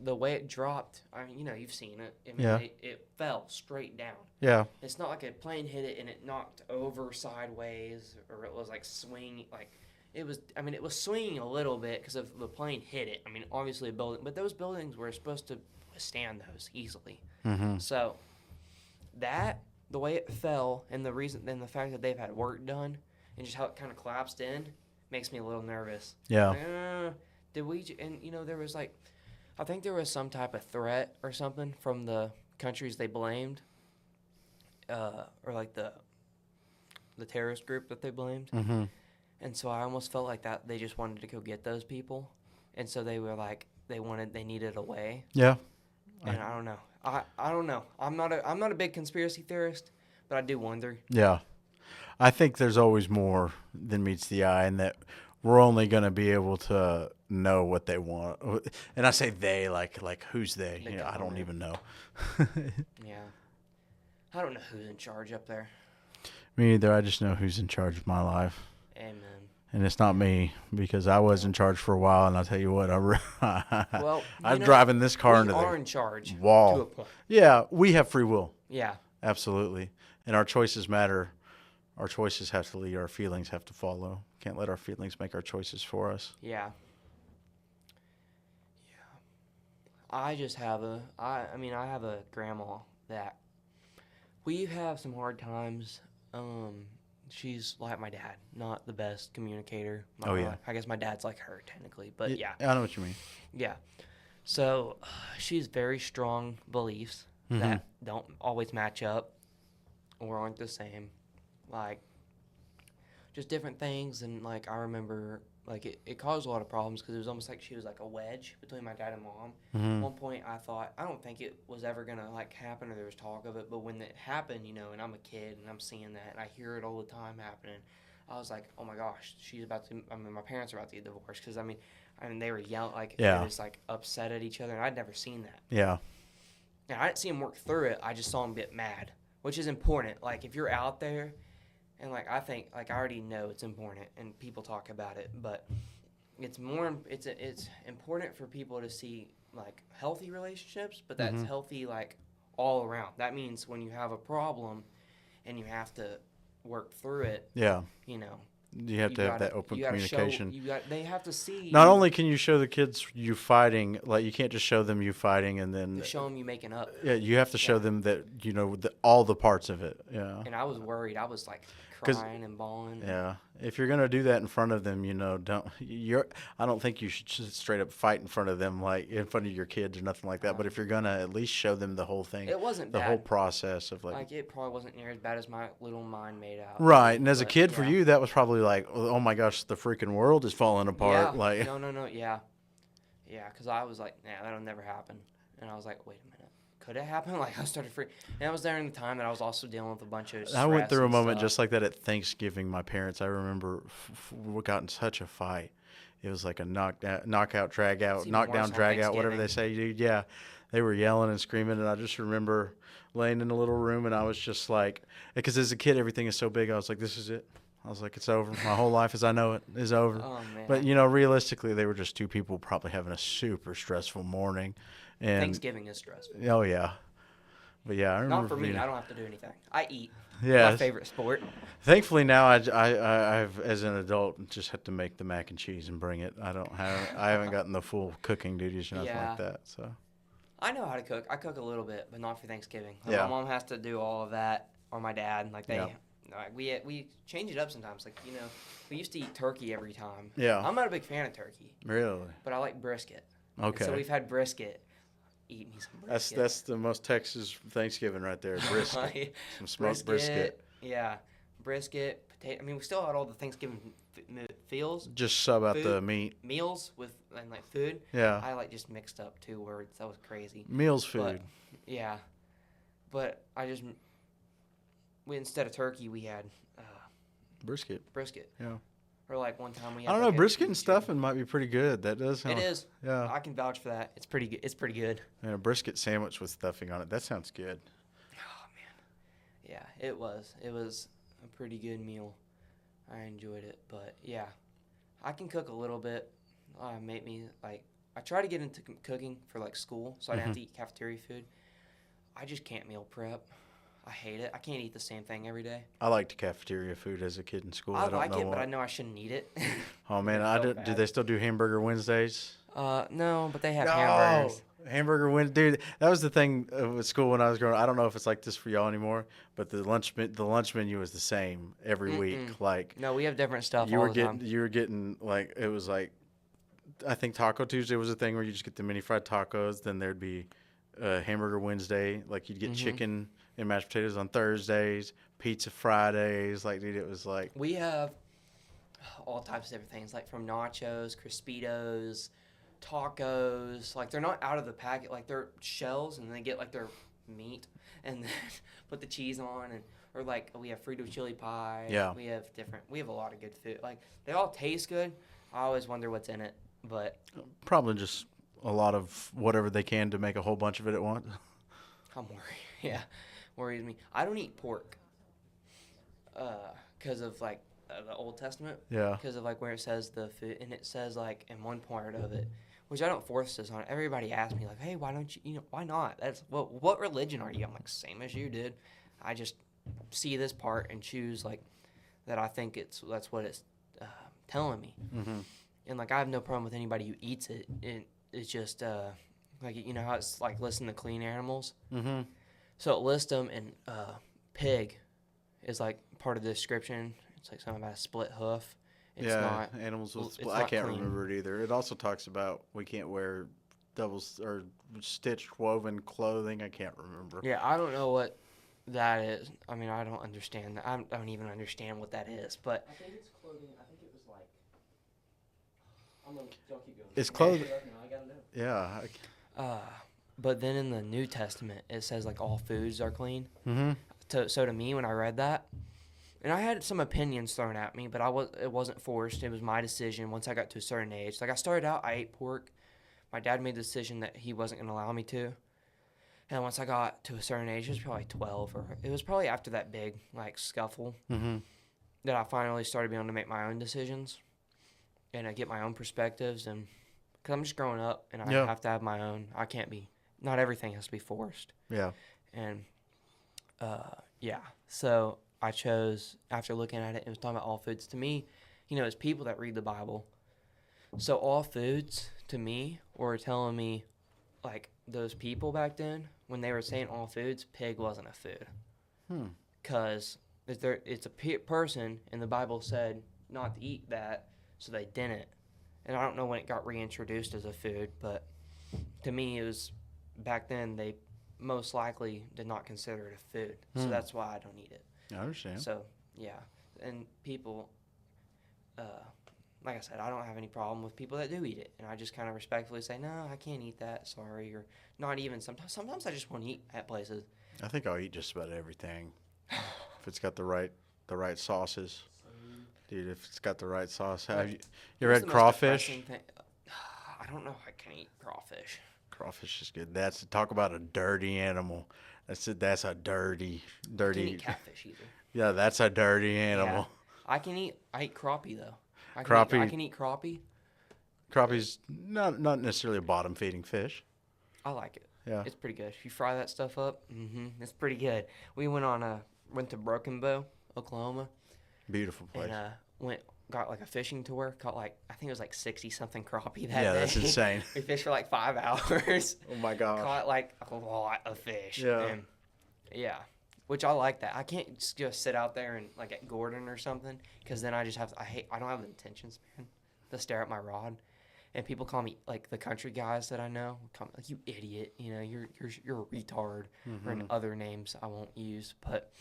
the way it dropped. I mean, you've seen it. I mean, it fell straight down. Yeah. It's not like a plane hit it and it knocked over sideways, or it was like swinging like. It was swinging a little bit because of the plane hit it. I mean, obviously a building, but those buildings were supposed to withstand those easily. So the way it fell, and the fact that they've had work done, and just how it kind of collapsed in, makes me a little nervous. Yeah. Like, there was like, I think there was some type of threat or something from the countries they blamed, or like the terrorist group that they blamed. And so I almost felt like that they just wanted to go get those people. And so they were like, they needed a way. Yeah. And I don't know. I don't know. I'm not a big conspiracy theorist, but I do wonder. Yeah. I think there's always more than meets the eye, and that we're only going to be able to know what they want. And I say they, like who's they? I don't even know. Yeah. I don't know who's in charge up there. Me either. I just know who's in charge of my life. Amen. And it's not me, because I was in charge for a while, and I'll tell you what, I'm driving this car into the wall. We are in charge to a point. Yeah, we have free will. Yeah. Absolutely. And our choices matter. Our choices have to lead. Our feelings have to follow. Can't let our feelings make our choices for us. Yeah. Yeah. I have a grandma that we have some hard times. She's like my dad, not the best communicator. I guess my dad's like her technically, but yeah. I know what you mean. Yeah. So she's very strong beliefs that don't always match up or aren't the same. Like, just different things. And like, I remember like it caused a lot of problems because it was almost like she was like a wedge between my dad and mom. At one point I thought, I don't think it was ever gonna like happen, or there was talk of it, but when it happened, and I'm a kid and I'm seeing that and I hear it all the time happening, I was like, oh my gosh, my parents are about to get divorced, because I mean they were yelling, like they were just like upset at each other, and I'd never seen that. Yeah. And I didn't see them work through it. I just saw them get mad, which is important. Like, if you're out there, and like I think, like I already know it's important, and people talk about it, but it's important for people to see like healthy relationships, but that's healthy like all around. That means when you have a problem and you have to work through it. Yeah. You have to have that open communication. They have to see. Not only can you show the kids you fighting, like you can't just show them you fighting and then show them you making up. Yeah, you have to show them that all the parts of it. Yeah. And I was worried. I was like crying and bawling. Yeah, if you're gonna do that in front of them, I don't think you should just straight up fight in front of them, like in front of your kids or nothing like that. But if you're gonna at least show them the whole thing, it wasn't the bad. whole process of like it probably wasn't near as bad as my little mind made out. Right, and as a kid, for you, that was probably like, oh my gosh, the freaking world is falling apart. Yeah. Like No, yeah, because I was like, nah, that'll never happen, and I was like, wait a minute. Could it happen? Like, I started freaking. And I was during the time that I was also dealing with a bunch of stress. I went through a moment stuff. just like that at Thanksgiving. My parents, I remember, we got in such a fight. It was like a knockout, drag out, knockdown, drag out, whatever they say, dude. Yeah, they were yelling and screaming, and I just remember laying in a little room, and I was just like, because as a kid, everything is so big. I was like, this is it. I was like, it's over. My whole life as I know it is over. Oh, man. But, realistically, they were just two people probably having a super stressful morning. And Thanksgiving is stressful. Oh, yeah. But, yeah, I remember. Not for me. I don't have to do anything. I eat. Yeah. My favorite sport. Thankfully, now I've, as an adult, just had to make the mac and cheese and bring it. I haven't gotten the full cooking duties or nothing like that. So I know how to cook. I cook a little bit, but not for Thanksgiving. Like, my mom has to do all of that, or my dad. Like we change it up sometimes. Like, we used to eat turkey every time. Yeah. I'm not a big fan of turkey. Really? But I like brisket. Okay. And so we've had brisket. Eat me some brisket. That's the most Texas Thanksgiving right there. Brisket. Some smoked brisket. Yeah. Brisket, potato. I mean, we still had all the Thanksgiving feels. Just sub out the meat. Meals and like food. Yeah. I like just mixed up 2 words. That was crazy. Meals, food. But, yeah. But instead of turkey, we had brisket. Yeah. Or like one time we had. I don't know. Brisket and stuffing might be pretty good. That does sound. It is. Yeah. I can vouch for that. It's pretty good. It's pretty good. And a brisket sandwich with stuffing on it. That sounds good. Oh man. Yeah, it was. It was a pretty good meal. I enjoyed it, but yeah, I can cook a little bit. I try to get into cooking for like school, so I didn't have to eat cafeteria food. I just can't meal prep. I hate it. I can't eat the same thing every day. I liked cafeteria food as a kid in school. I like it, but I know I shouldn't eat it. Oh man, do they still do hamburger Wednesdays? No, but they have hamburgers. Hamburger Wednesday, dude. That was the thing with school when I was growing up. I don't know if it's like this for y'all anymore, but the lunch menu was the same every week. Like, no, we have different stuff. You were getting like, it was like, I think Taco Tuesday was a thing where you just get the mini fried tacos. Then there'd be Hamburger Wednesday, like you'd get chicken and mashed potatoes on Thursdays, pizza Fridays. Like, dude, it was like, we have all types of different things, like from nachos, Crispitos, tacos. Like, they're not out of the packet. Like, they're shells, and they get like their meat and then put the cheese on, or like we have Frito chili pie. Yeah. We have a lot of good food. Like, they all taste good. I always wonder what's in it, but probably just a lot of whatever they can to make a whole bunch of it at once. I'm worried. Yeah, worries me. I don't eat pork because of like the Old Testament. Yeah. Because of like where it says the food, and it says like in one part of it, which I don't force this on it. Everybody asks me like, hey, why don't you, why not? That's what religion are you? I'm like, same as you did. I just see this part and choose like that. I think that's what it's telling me. Mm-hmm. And like, I have no problem with anybody who eats it. It's just like, how it's like listing the clean animals. Mm-hmm. So it lists them, and pig is like part of the description. It's like something about a split hoof. It's not animals with split. I can't remember it either. It also talks about we can't wear doubles or stitched woven clothing. I can't remember. Yeah, I don't know what that is. I mean, I don't understand that. I don't even understand what that is. But I think it's clothing. I think it was like. Don't keep going. It's clothing. I gotta know. Yeah. But then in the New Testament, it says like all foods are clean. Mm-hmm. So to me, when I read that, and I had some opinions thrown at me, but it wasn't forced. It was my decision once I got to a certain age. Like, I started out, I ate pork. My dad made the decision that he wasn't going to allow me to. And once I got to a certain age, it was probably 12, or it was probably after that big like scuffle that I finally started being able to make my own decisions and I get my own perspectives. And because I'm just growing up, and I have to have my own. I can't be. Not everything has to be forced. Yeah. And so I chose, after looking at it, it was talking about all foods. To me, it's people that read the Bible. So all foods, to me, were telling me, like, those people back then, when they were saying all foods, pig wasn't a food. Because it's a person, and the Bible said not to eat that, so they didn't. And I don't know when it got reintroduced as a food, but to me, it was back then they most likely did not consider it a food, so that's why I don't eat it. I understand. So yeah, and people, like I said, I don't have any problem with people that do eat it, and I just kind of respectfully say, no, I can't eat that, sorry, or not even sometimes I just want to eat at places. I think I'll eat just about everything if it's got the right sauces. Dude, if it's got the right sauce. Have you ever had crawfish? I don't know if I can eat crawfish. Crawfish is good. Talk about a dirty animal. That's a dirty. I can't eat catfish either. Yeah, that's a dirty animal. Yeah. I eat crappie though. I can eat crappie. Crappie's not necessarily a bottom feeding fish. I like it. Yeah. It's pretty good. If you fry that stuff up, it's pretty good. We went to Broken Bow, Oklahoma. Beautiful place. And got like a fishing tour. Caught I think it was like 60-something crappie that day. Yeah, that's insane. We fished for like 5 hours. Oh my gosh. Caught like a lot of fish. Yeah. And, yeah. Which I like that. I can't just sit out there and like at Gordon or something, because then I just have I don't have the intentions, man, to stare at my rod. And people call me, like, the country guys that I know, call me, like, you idiot, you're a retard, or in other names I won't use. But,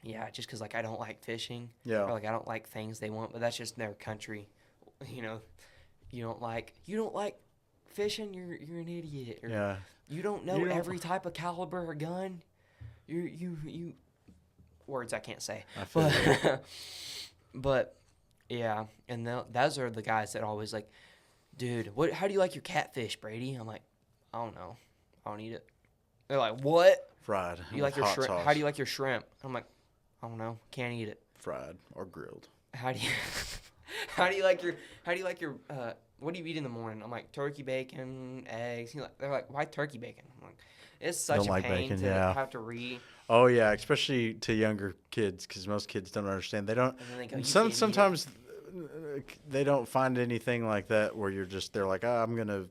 yeah, just because, like, I don't like fishing. Yeah. Or, like, I don't like things they want, but that's just their country. You don't like fishing, you're an idiot. Or Yeah. you don't know every type of caliber of gun. You words I can't say. I feel you. But yeah, and those are the guys that always like, dude, how do you like your catfish, Brady? I'm like, I don't know. I don't eat it. They're like, what? Fried. You like your shrimp? Sauce. How do you like your shrimp? I'm like, I don't know. Can't eat it. Fried or grilled. How do you like your what do you eat in the morning? I'm like, turkey bacon, eggs. They're like, why turkey bacon? I'm like, it's such a pain to have to read. Oh yeah, especially to younger kids, because most kids don't understand. They don't. Sometimes they don't find anything like that where they're like, I'm gonna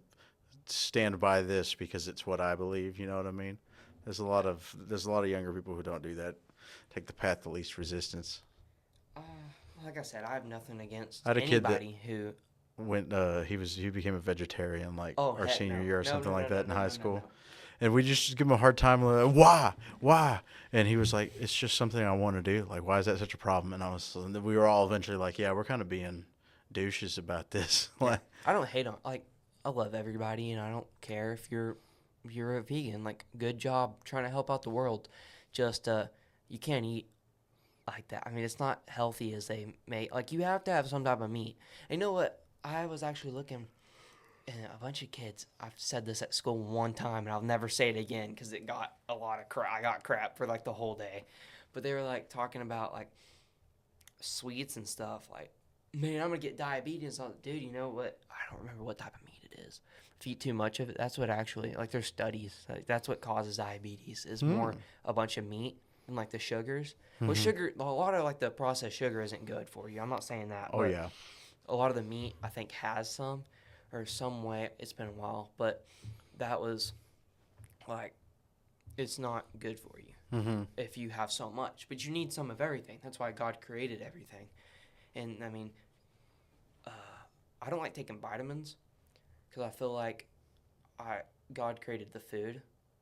stand by this because it's what I believe. You know what I mean? There's a lot of younger people who don't do that. Take the path of least resistance. Like I said, I have nothing against I had a anybody kid who went. He became a vegetarian our senior year or something like that in high school. No. And we just give him a hard time. Like, why? And he was like, it's just something I want to do. Like, why is that such a problem? And we were all eventually like, yeah, we're kind of being douches about this. Like, I don't hate on, like, I love everybody, and I don't care if you're a vegan. Like, good job trying to help out the world. Just, you can't eat like that. I mean, it's not healthy as they make. Like, you have to have some type of meat. And you know what? I was actually looking. And a bunch of kids, I've said this at school one time, and I'll never say it again because it got a lot of crap. I got crap for, like, the whole day. But they were, like, talking about, like, sweets and stuff. Like, man, I'm going to get diabetes. I was like, dude, you know what? I don't remember what type of meat it is. If you eat too much of it, that's what actually, like, there's studies. Like, that's what causes diabetes is more a bunch of meat and, like, the sugars. Well, sugar, a lot of, like, the processed sugar isn't good for you. I'm not saying that. Oh, yeah. A lot of the meat, I think, has some. Or some way. It's been a while, but that was like, it's not good for you if you have so much. But you need some of everything. That's why God created everything. And I mean, I don't like taking vitamins because I feel like God created the food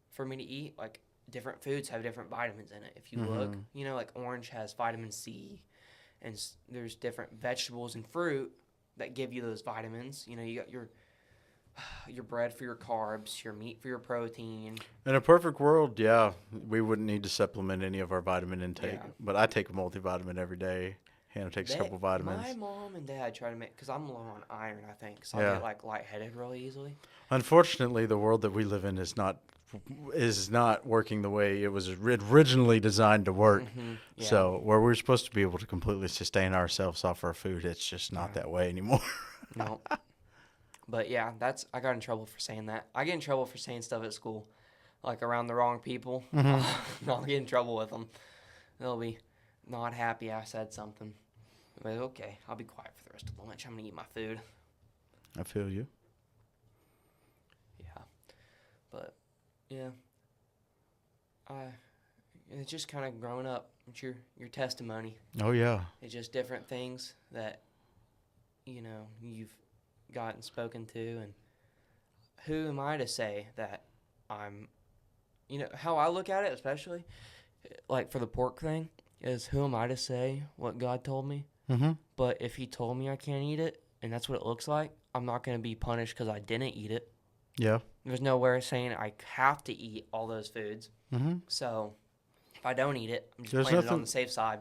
for me to eat. Like, different foods have different vitamins in it. If you look, like orange has vitamin C, and there's different vegetables and fruit that give you those vitamins. You got your bread for your carbs, your meat for your protein. In a perfect world, yeah, we wouldn't need to supplement any of our vitamin intake. Yeah. But I take a multivitamin every day. Hannah takes a couple vitamins. My mom and dad try to make, because I'm low on iron, I think, so I get like lightheaded really easily. Unfortunately, the world that we live in is not working the way it was originally designed to work. Yeah. So where we're supposed to be able to completely sustain ourselves off our food, it's just not that way anymore. No. But yeah, I got in trouble for saying that. I get in trouble for saying stuff at school, like around the wrong people. I'll get in trouble with them. They'll be not happy I said something. But okay, I'll be quiet for the rest of the lunch. I'm going to eat my food. I feel you. Yeah. But, yeah. it's just kind of growing up. It's your testimony. Oh, yeah. It's just different things that, you've gotten spoken to. And who am I to say that I'm, how I look at it, especially, like for the pork thing, is who am I to say what God told me? Mm-hmm. But if he told me I can't eat it, and that's what it looks like, I'm not going to be punished because I didn't eat it. Yeah. There's nowhere saying I have to eat all those foods. Mm-hmm. So if I don't eat it, I'm just playing it on the safe side.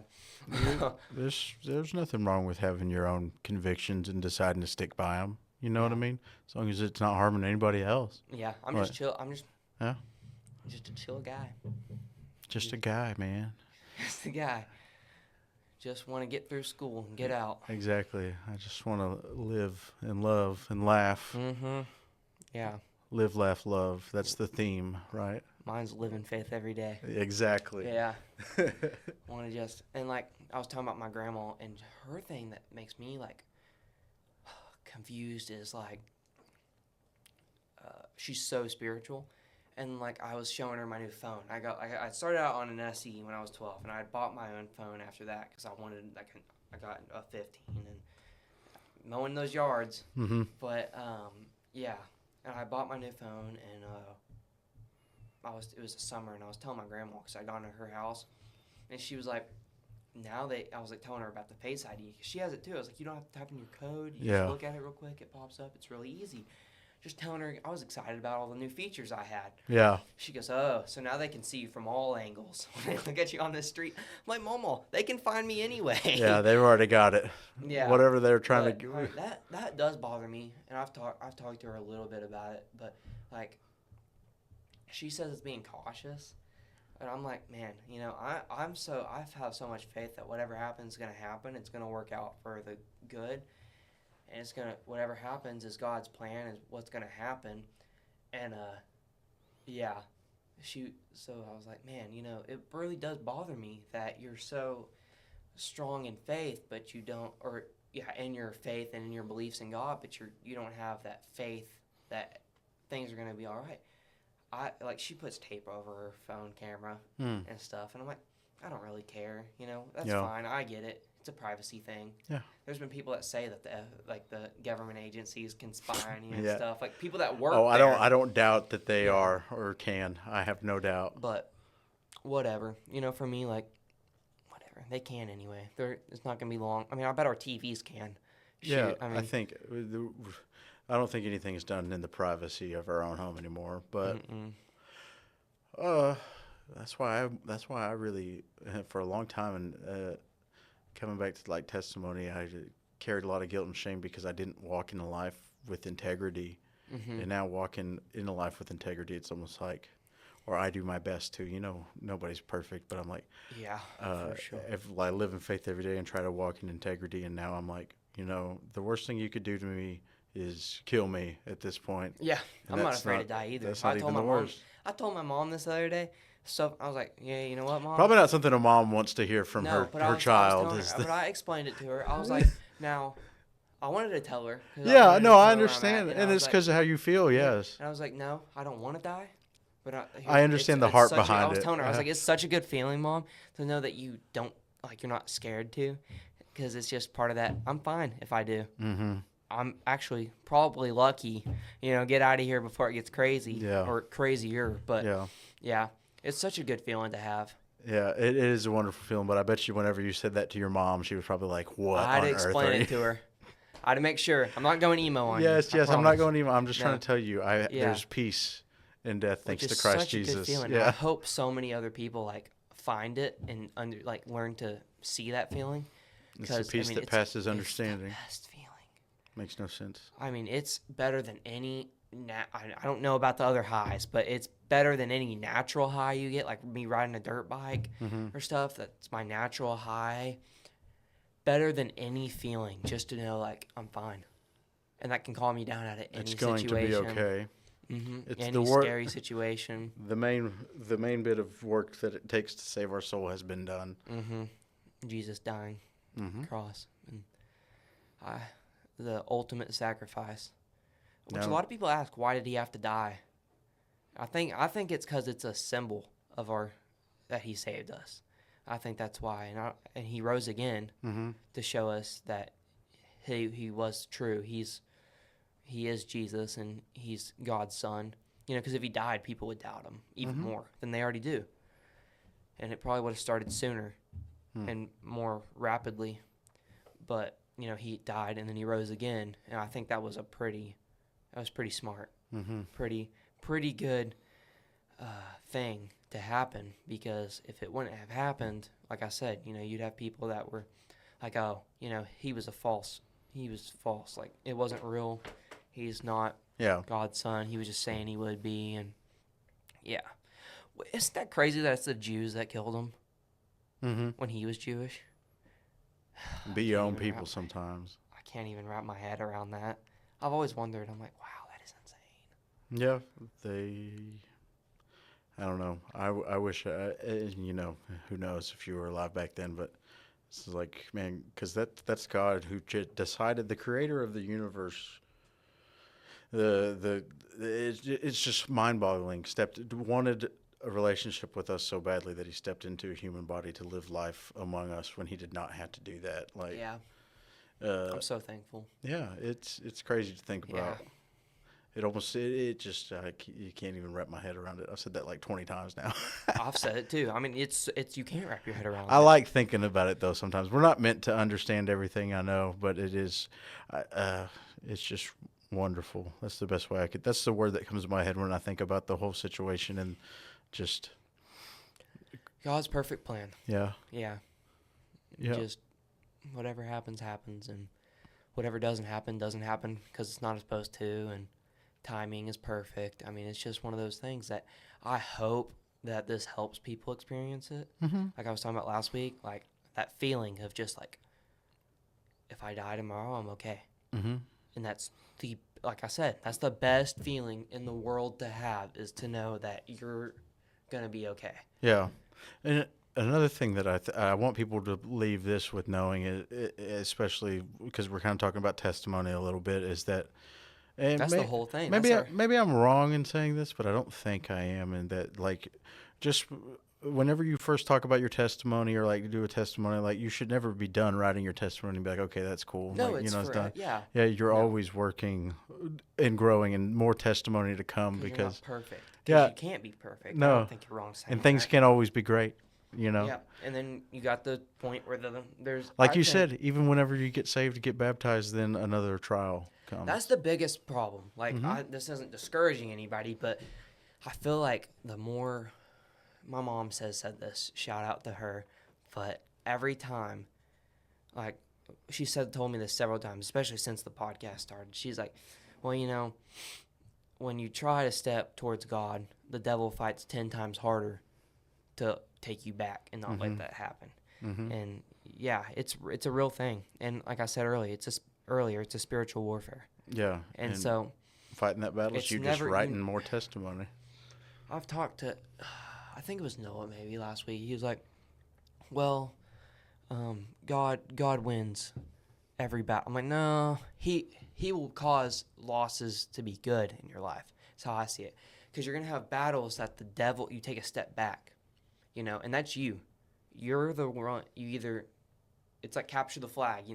There's nothing wrong with having your own convictions and deciding to stick by them. You know what I mean? As long as it's not harming anybody else. Yeah, I'm just chill. I'm just a chill guy. Just a guy, man. Just a guy. Just want to get through school and get out. Exactly. I just want to live and love and laugh. Mm-hmm. Yeah. Live, laugh, love. That's the theme, right? Mine's living faith every day. Exactly. Yeah. Want to just, and like I was talking about my grandma, and her thing that makes me like confused is like she's so spiritual. And like I was showing her my new phone. I started out on an SE when I was 12, and I had bought my own phone after that because I wanted I got a 15 and mowing those yards. Mm-hmm. But yeah, and I bought my new phone, and it was a summer, and I was telling my grandma because I got into her house, and she was like, I was like telling her about the Face ID because she has it too. I was like, you don't have to type in your code. You just look at it real quick. It pops up. It's really easy. Just telling her I was excited about all the new features I had. Yeah. She goes, oh, so now they can see you from all angles when they look at you on the street. I'm like, Mama, they can find me anyway. Yeah, they've already got it. Yeah. Whatever they're trying to do. That does bother me, and I've talked to her a little bit about it, but like, she says it's being cautious, and I'm like, man, I have so much faith that whatever happens is gonna happen. It's gonna work out for the good. And whatever happens is God's plan, is what's gonna happen, and yeah, so I was like, man, it really does bother me that you're so strong in faith, but you don't, in your faith and in your beliefs in God, but you don't have that faith that things are gonna be all right. She puts tape over her phone camera and stuff, and I'm like, I don't really care, that's fine, I get it. It's a privacy thing. Yeah. There's been people that say that the government agencies can spy on you and stuff. Like people that work. I don't doubt that they are or can. I have no doubt. But whatever, for me, like whatever, they can anyway. It's not gonna be long. I mean, I bet our TVs can. Yeah, I think I don't think anything is done in the privacy of our own home anymore. But that's why I really for a long time and. Coming back to like testimony, I carried a lot of guilt and shame because I didn't walk in a life with integrity. Mm-hmm. And now walking in a life with integrity, it's almost like, or I do my best to, nobody's perfect, but I'm like, for sure. If I live in faith every day and try to walk in integrity, and now I'm like, the worst thing you could do to me is kill me at this point. Yeah, I'm not afraid to die either. That's not even the worst. I told my mom this the other day. So I was like, yeah, you know what, Mom? Probably not something a mom wants to hear from her child. But I explained it to her. I was like, now, I wanted to tell her. Yeah, no, I understand. And it's because of how you feel, yes. And I was like, no, I don't want to die. But I understand the heart behind it. I was telling her, I was like, it's such a good feeling, Mom, to know that you don't, like, you're not scared to. Because it's just part of that. I'm fine if I do. Mm-hmm. I'm actually probably lucky, get out of here before it gets crazy. Yeah. Or crazier. But, yeah. It's such a good feeling to have. Yeah, it is a wonderful feeling, but I bet you whenever you said that to your mom, she was probably like, what on earth? I had to explain it to her. I had to make sure. I'm not going emo on you. Yes, I'm not going emo. I'm just trying to tell you, there's peace in death thanks to Christ Jesus. Good feeling. Yeah. I hope so many other people find it and learn to see that feeling. It's the peace that passes understanding. It's the best feeling. Makes no sense. I mean, it's better than any... I don't know about the other highs, but it's better than any natural high you get, like me riding a dirt bike or stuff. That's my natural high. Better than any feeling, just to know, like, I'm fine. And that can calm me down out of any situation. It's going to be okay. Mm-hmm. It's any scary situation. The main bit of work that it takes to save our soul has been done. Mm-hmm. Jesus dying on the cross. And the ultimate sacrifice. Which a lot of people ask, why did he have to die? I think it's because it's a symbol of our that he saved us. I think that's why, and he rose again to show us that he was true. He is Jesus, and he's God's son. Because if he died, people would doubt him even more than they already do, and it probably would have started sooner and more rapidly. But he died, and then he rose again, and I think that was pretty smart, pretty good thing to happen, because if it wouldn't have happened, like I said, you'd have people that were like, oh, he was false, like it wasn't real, he's not God's son, he was just saying he would be. And isn't that crazy that it's the Jews that killed him when he was Jewish? Be your own people sometimes. I can't even wrap my head around that. I've always wondered, I'm like, wow, that is insane. Yeah, I don't know. I wish, who knows if you were alive back then, but it's like, man, because that's God who decided, the creator of the universe. It's just mind-boggling. Wanted a relationship with us so badly that he stepped into a human body to live life among us when he did not have to do that. Like, I'm so thankful. Yeah, it's crazy to think about. It just you can't even wrap my head around it. I've said that like 20 times now. I've said it too. I mean, it's you can't wrap your head around it. I like thinking about it though. Sometimes we're not meant to understand everything, I know, but it is. It's just wonderful. That's the best way I could. That's the word that comes to my head when I think about the whole situation, and just God's perfect plan. Yeah. Just whatever happens, and whatever doesn't happen because it's not supposed to, and timing is perfect. I mean, it's just one of those things that I hope that this helps people experience it. Like I was talking about last week, like that feeling of just like, if I die tomorrow, I'm okay. And that's like I said, that's the best feeling in the world to have, is to know that you're going to be okay. Yeah. And another thing that I want people to leave this with knowing, especially because we're kind of talking about testimony a little bit, is that that's the whole thing. Maybe I'm wrong in saying this, but I don't think I am. In that, like, just whenever you first talk about your testimony or like do a testimony, like you should never be done writing your testimony and be like, okay, that's cool. No, like, it's done. Yeah. Yeah, you're always working and growing, and more testimony to come because you're not perfect. You can't be perfect. No, I don't think you're wrong saying and things can't always be great. Yeah, and then you got the point where there's like you said, even whenever you get saved, to get baptized, then another trial comes. That's the biggest problem. Like this isn't discouraging anybody, but I feel like the more my mom said this, shout out to her, but every time, like she told me this several times, especially since the podcast started. She's like, well, when you try to step towards God, the devil fights 10 times harder to take you back and not let that happen. And yeah, it's a real thing. And like I said earlier, it's a spiritual warfare. Yeah. And so fighting that battle, you just writing more testimony. I've talked to, I think it was Noah maybe last week. He was like, well, God wins every battle. I'm like, no, he will cause losses to be good in your life. That's how I see it. Because you're going to have battles that the devil, you take a step back. And that's you. You're the one. It's like capture the flag.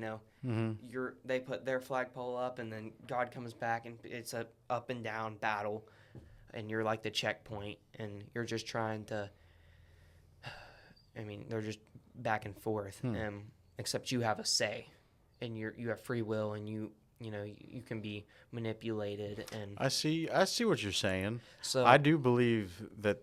They put their flagpole up, and then God comes back, and it's a up and down battle, and you're like the checkpoint, and you're just trying to. I mean, they're just back and forth, except you have a say, and you have free will, and you can be manipulated. And I see what you're saying. So I do believe that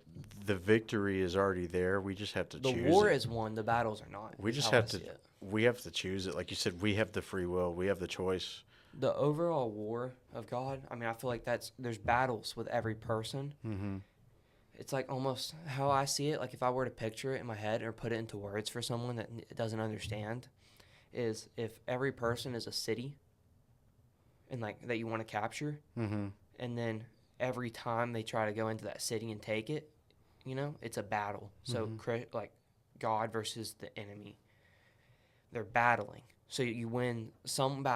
the victory is already there. We just have to choose it. The war is won. The battles are not. We just have to. We have to choose it. Like you said, we have the free will. We have the choice. The overall war of God. I mean, I feel like there's battles with every person. It's like almost how I see it. Like if I were to picture it in my head or put it into words for someone that doesn't understand, is if every person is a city. And like that you want to capture, and then every time they try to go into that city and take it, it's a battle. So like God versus the enemy, they're battling. So you win some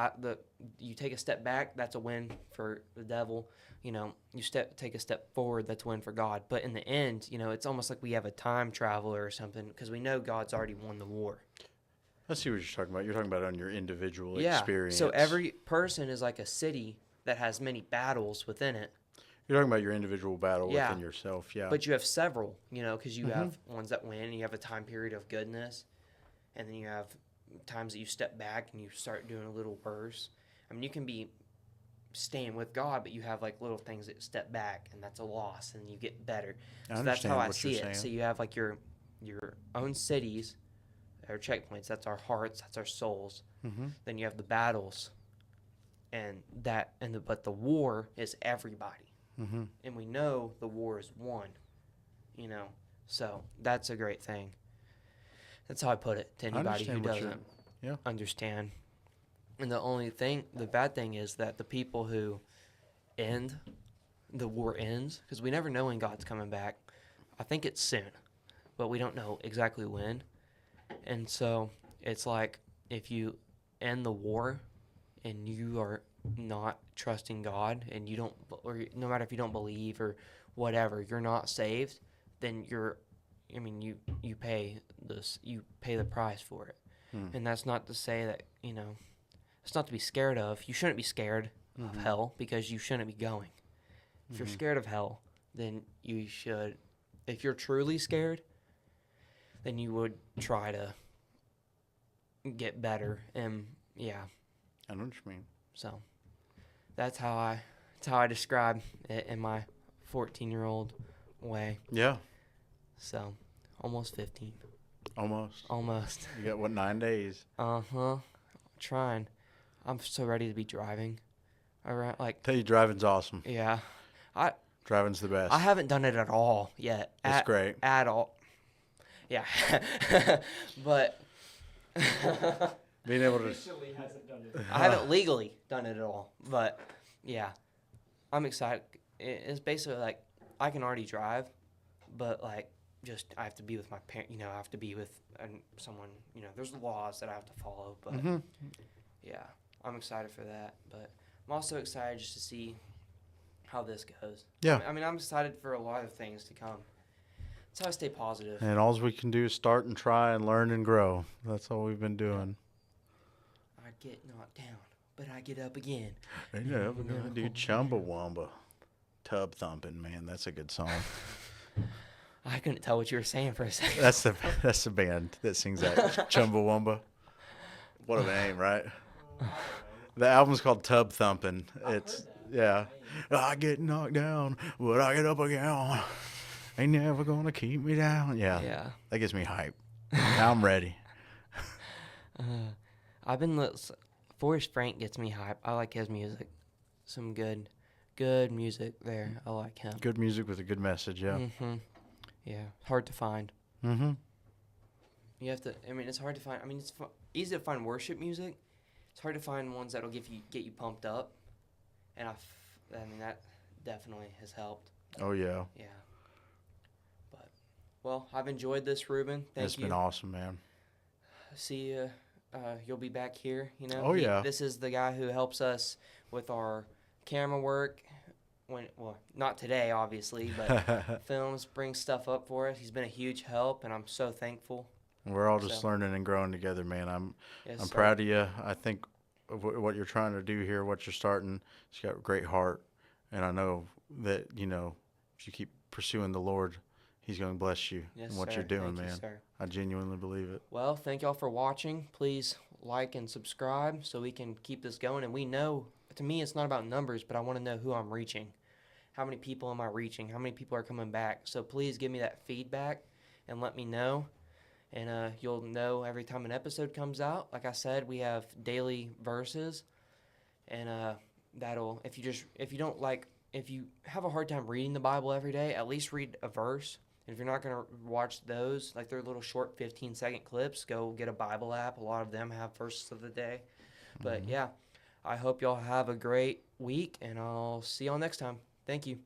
you take a step back, that's a win for the devil. You know, you take a step forward, that's a win for God. But in the end, you know, it's almost like we have a time traveler or something because we know God's already won the war. I see what you're talking about. You're talking about on your individual experience. So every person is like a city that has many battles within it. You're talking about your individual battle within yourself, yeah. But you have several, you know, because you have ones that win, and you have a time period of goodness, and then you have times that you step back and you start doing a little worse. I mean, you can be staying with God, but you have like little things that step back, and that's a loss, and you get better. So that's how I see it. So you have like your own cities, or checkpoints. That's our hearts. That's our souls. Then you have the battles, but the war is everybody. And we know the war is won, you know, so that's a great thing. That's how I put it to anybody who doesn't understand. And the bad thing is that the people who the war ends, because we never know when God's coming back. I think it's soon, but we don't know exactly when. And so it's like if you end the war and you are not trusting God, and you don't, or no matter if you don't believe or whatever, you're not saved, then you pay the price for it. And that's not to say that, you know, it's not to be scared of. You shouldn't be scared of hell, because you shouldn't be going. If you're scared of hell, then you should, if you're truly scared, then you would try to get better. And I know what you mean. So that's how I describe it in my 14-year-old way. Yeah. So almost 15. Almost. You got 9 days? Trying. I'm so ready to be driving. Tell you, driving's awesome. Yeah. Driving's the best. I haven't done it at all yet. It's great. At all. Yeah. But being able to hasn't done it. I haven't legally done it at all, but yeah, I'm excited. It's basically like I can already drive, but like just I have to be with my parent. You know, I have to be with someone. You know, there's laws that I have to follow, but yeah, I'm excited for that. But I'm also excited just to see how this goes. Yeah. I mean, I'm excited for a lot of things to come. That's how I stay positive. And all we can do is start and try and learn and grow. That's all we've been doing. I get knocked down, but I get up again. Ain't never gonna do Chumbawamba. Tub thumping, man. That's a good song. I couldn't tell what you were saying for a second. That's the band that sings that. Chumbawamba. What a name, right? The album's called Tub Thumping. I get knocked down, but I get up again. Ain't never gonna keep me down. Yeah. That gets me hype. Now I'm ready. Forrest Frank gets me hype. I like his music. Some good music there. I like him. Good music with a good message, yeah. Yeah, hard to find. You have to. I mean, it's hard to find. I mean, it's easy to find worship music. It's hard to find ones that'll get you pumped up, and I mean that definitely has helped. Oh yeah. Yeah. But well, I've enjoyed this, Ruben. Thank you. It's been awesome, man. See you. You'll be back here. You know. Oh yeah. This is the guy who helps us with our camera work. Not today, obviously, but films, brings stuff up for us. He's been a huge help, and I'm so thankful. We're all just learning and growing together, man. I'm proud of you. I think of what you're trying to do here, what you're starting. You got a great heart, and I know that, you know, if you keep pursuing the Lord, He's going to bless you in what you're doing, man. I genuinely believe it. Well, thank y'all for watching. Please like and subscribe so we can keep this going. And we know, to me, it's not about numbers, but I want to know who I'm reaching. How many people am I reaching? How many people are coming back? So please give me that feedback and let me know. And you'll know every time an episode comes out. Like I said, we have daily verses. And if you have a hard time reading the Bible every day, at least read a verse. And if you're not going to watch those, like they're little short 15-second clips, go get a Bible app. A lot of them have verses of the day. But yeah, I hope y'all have a great week, and I'll see y'all next time. Thank you.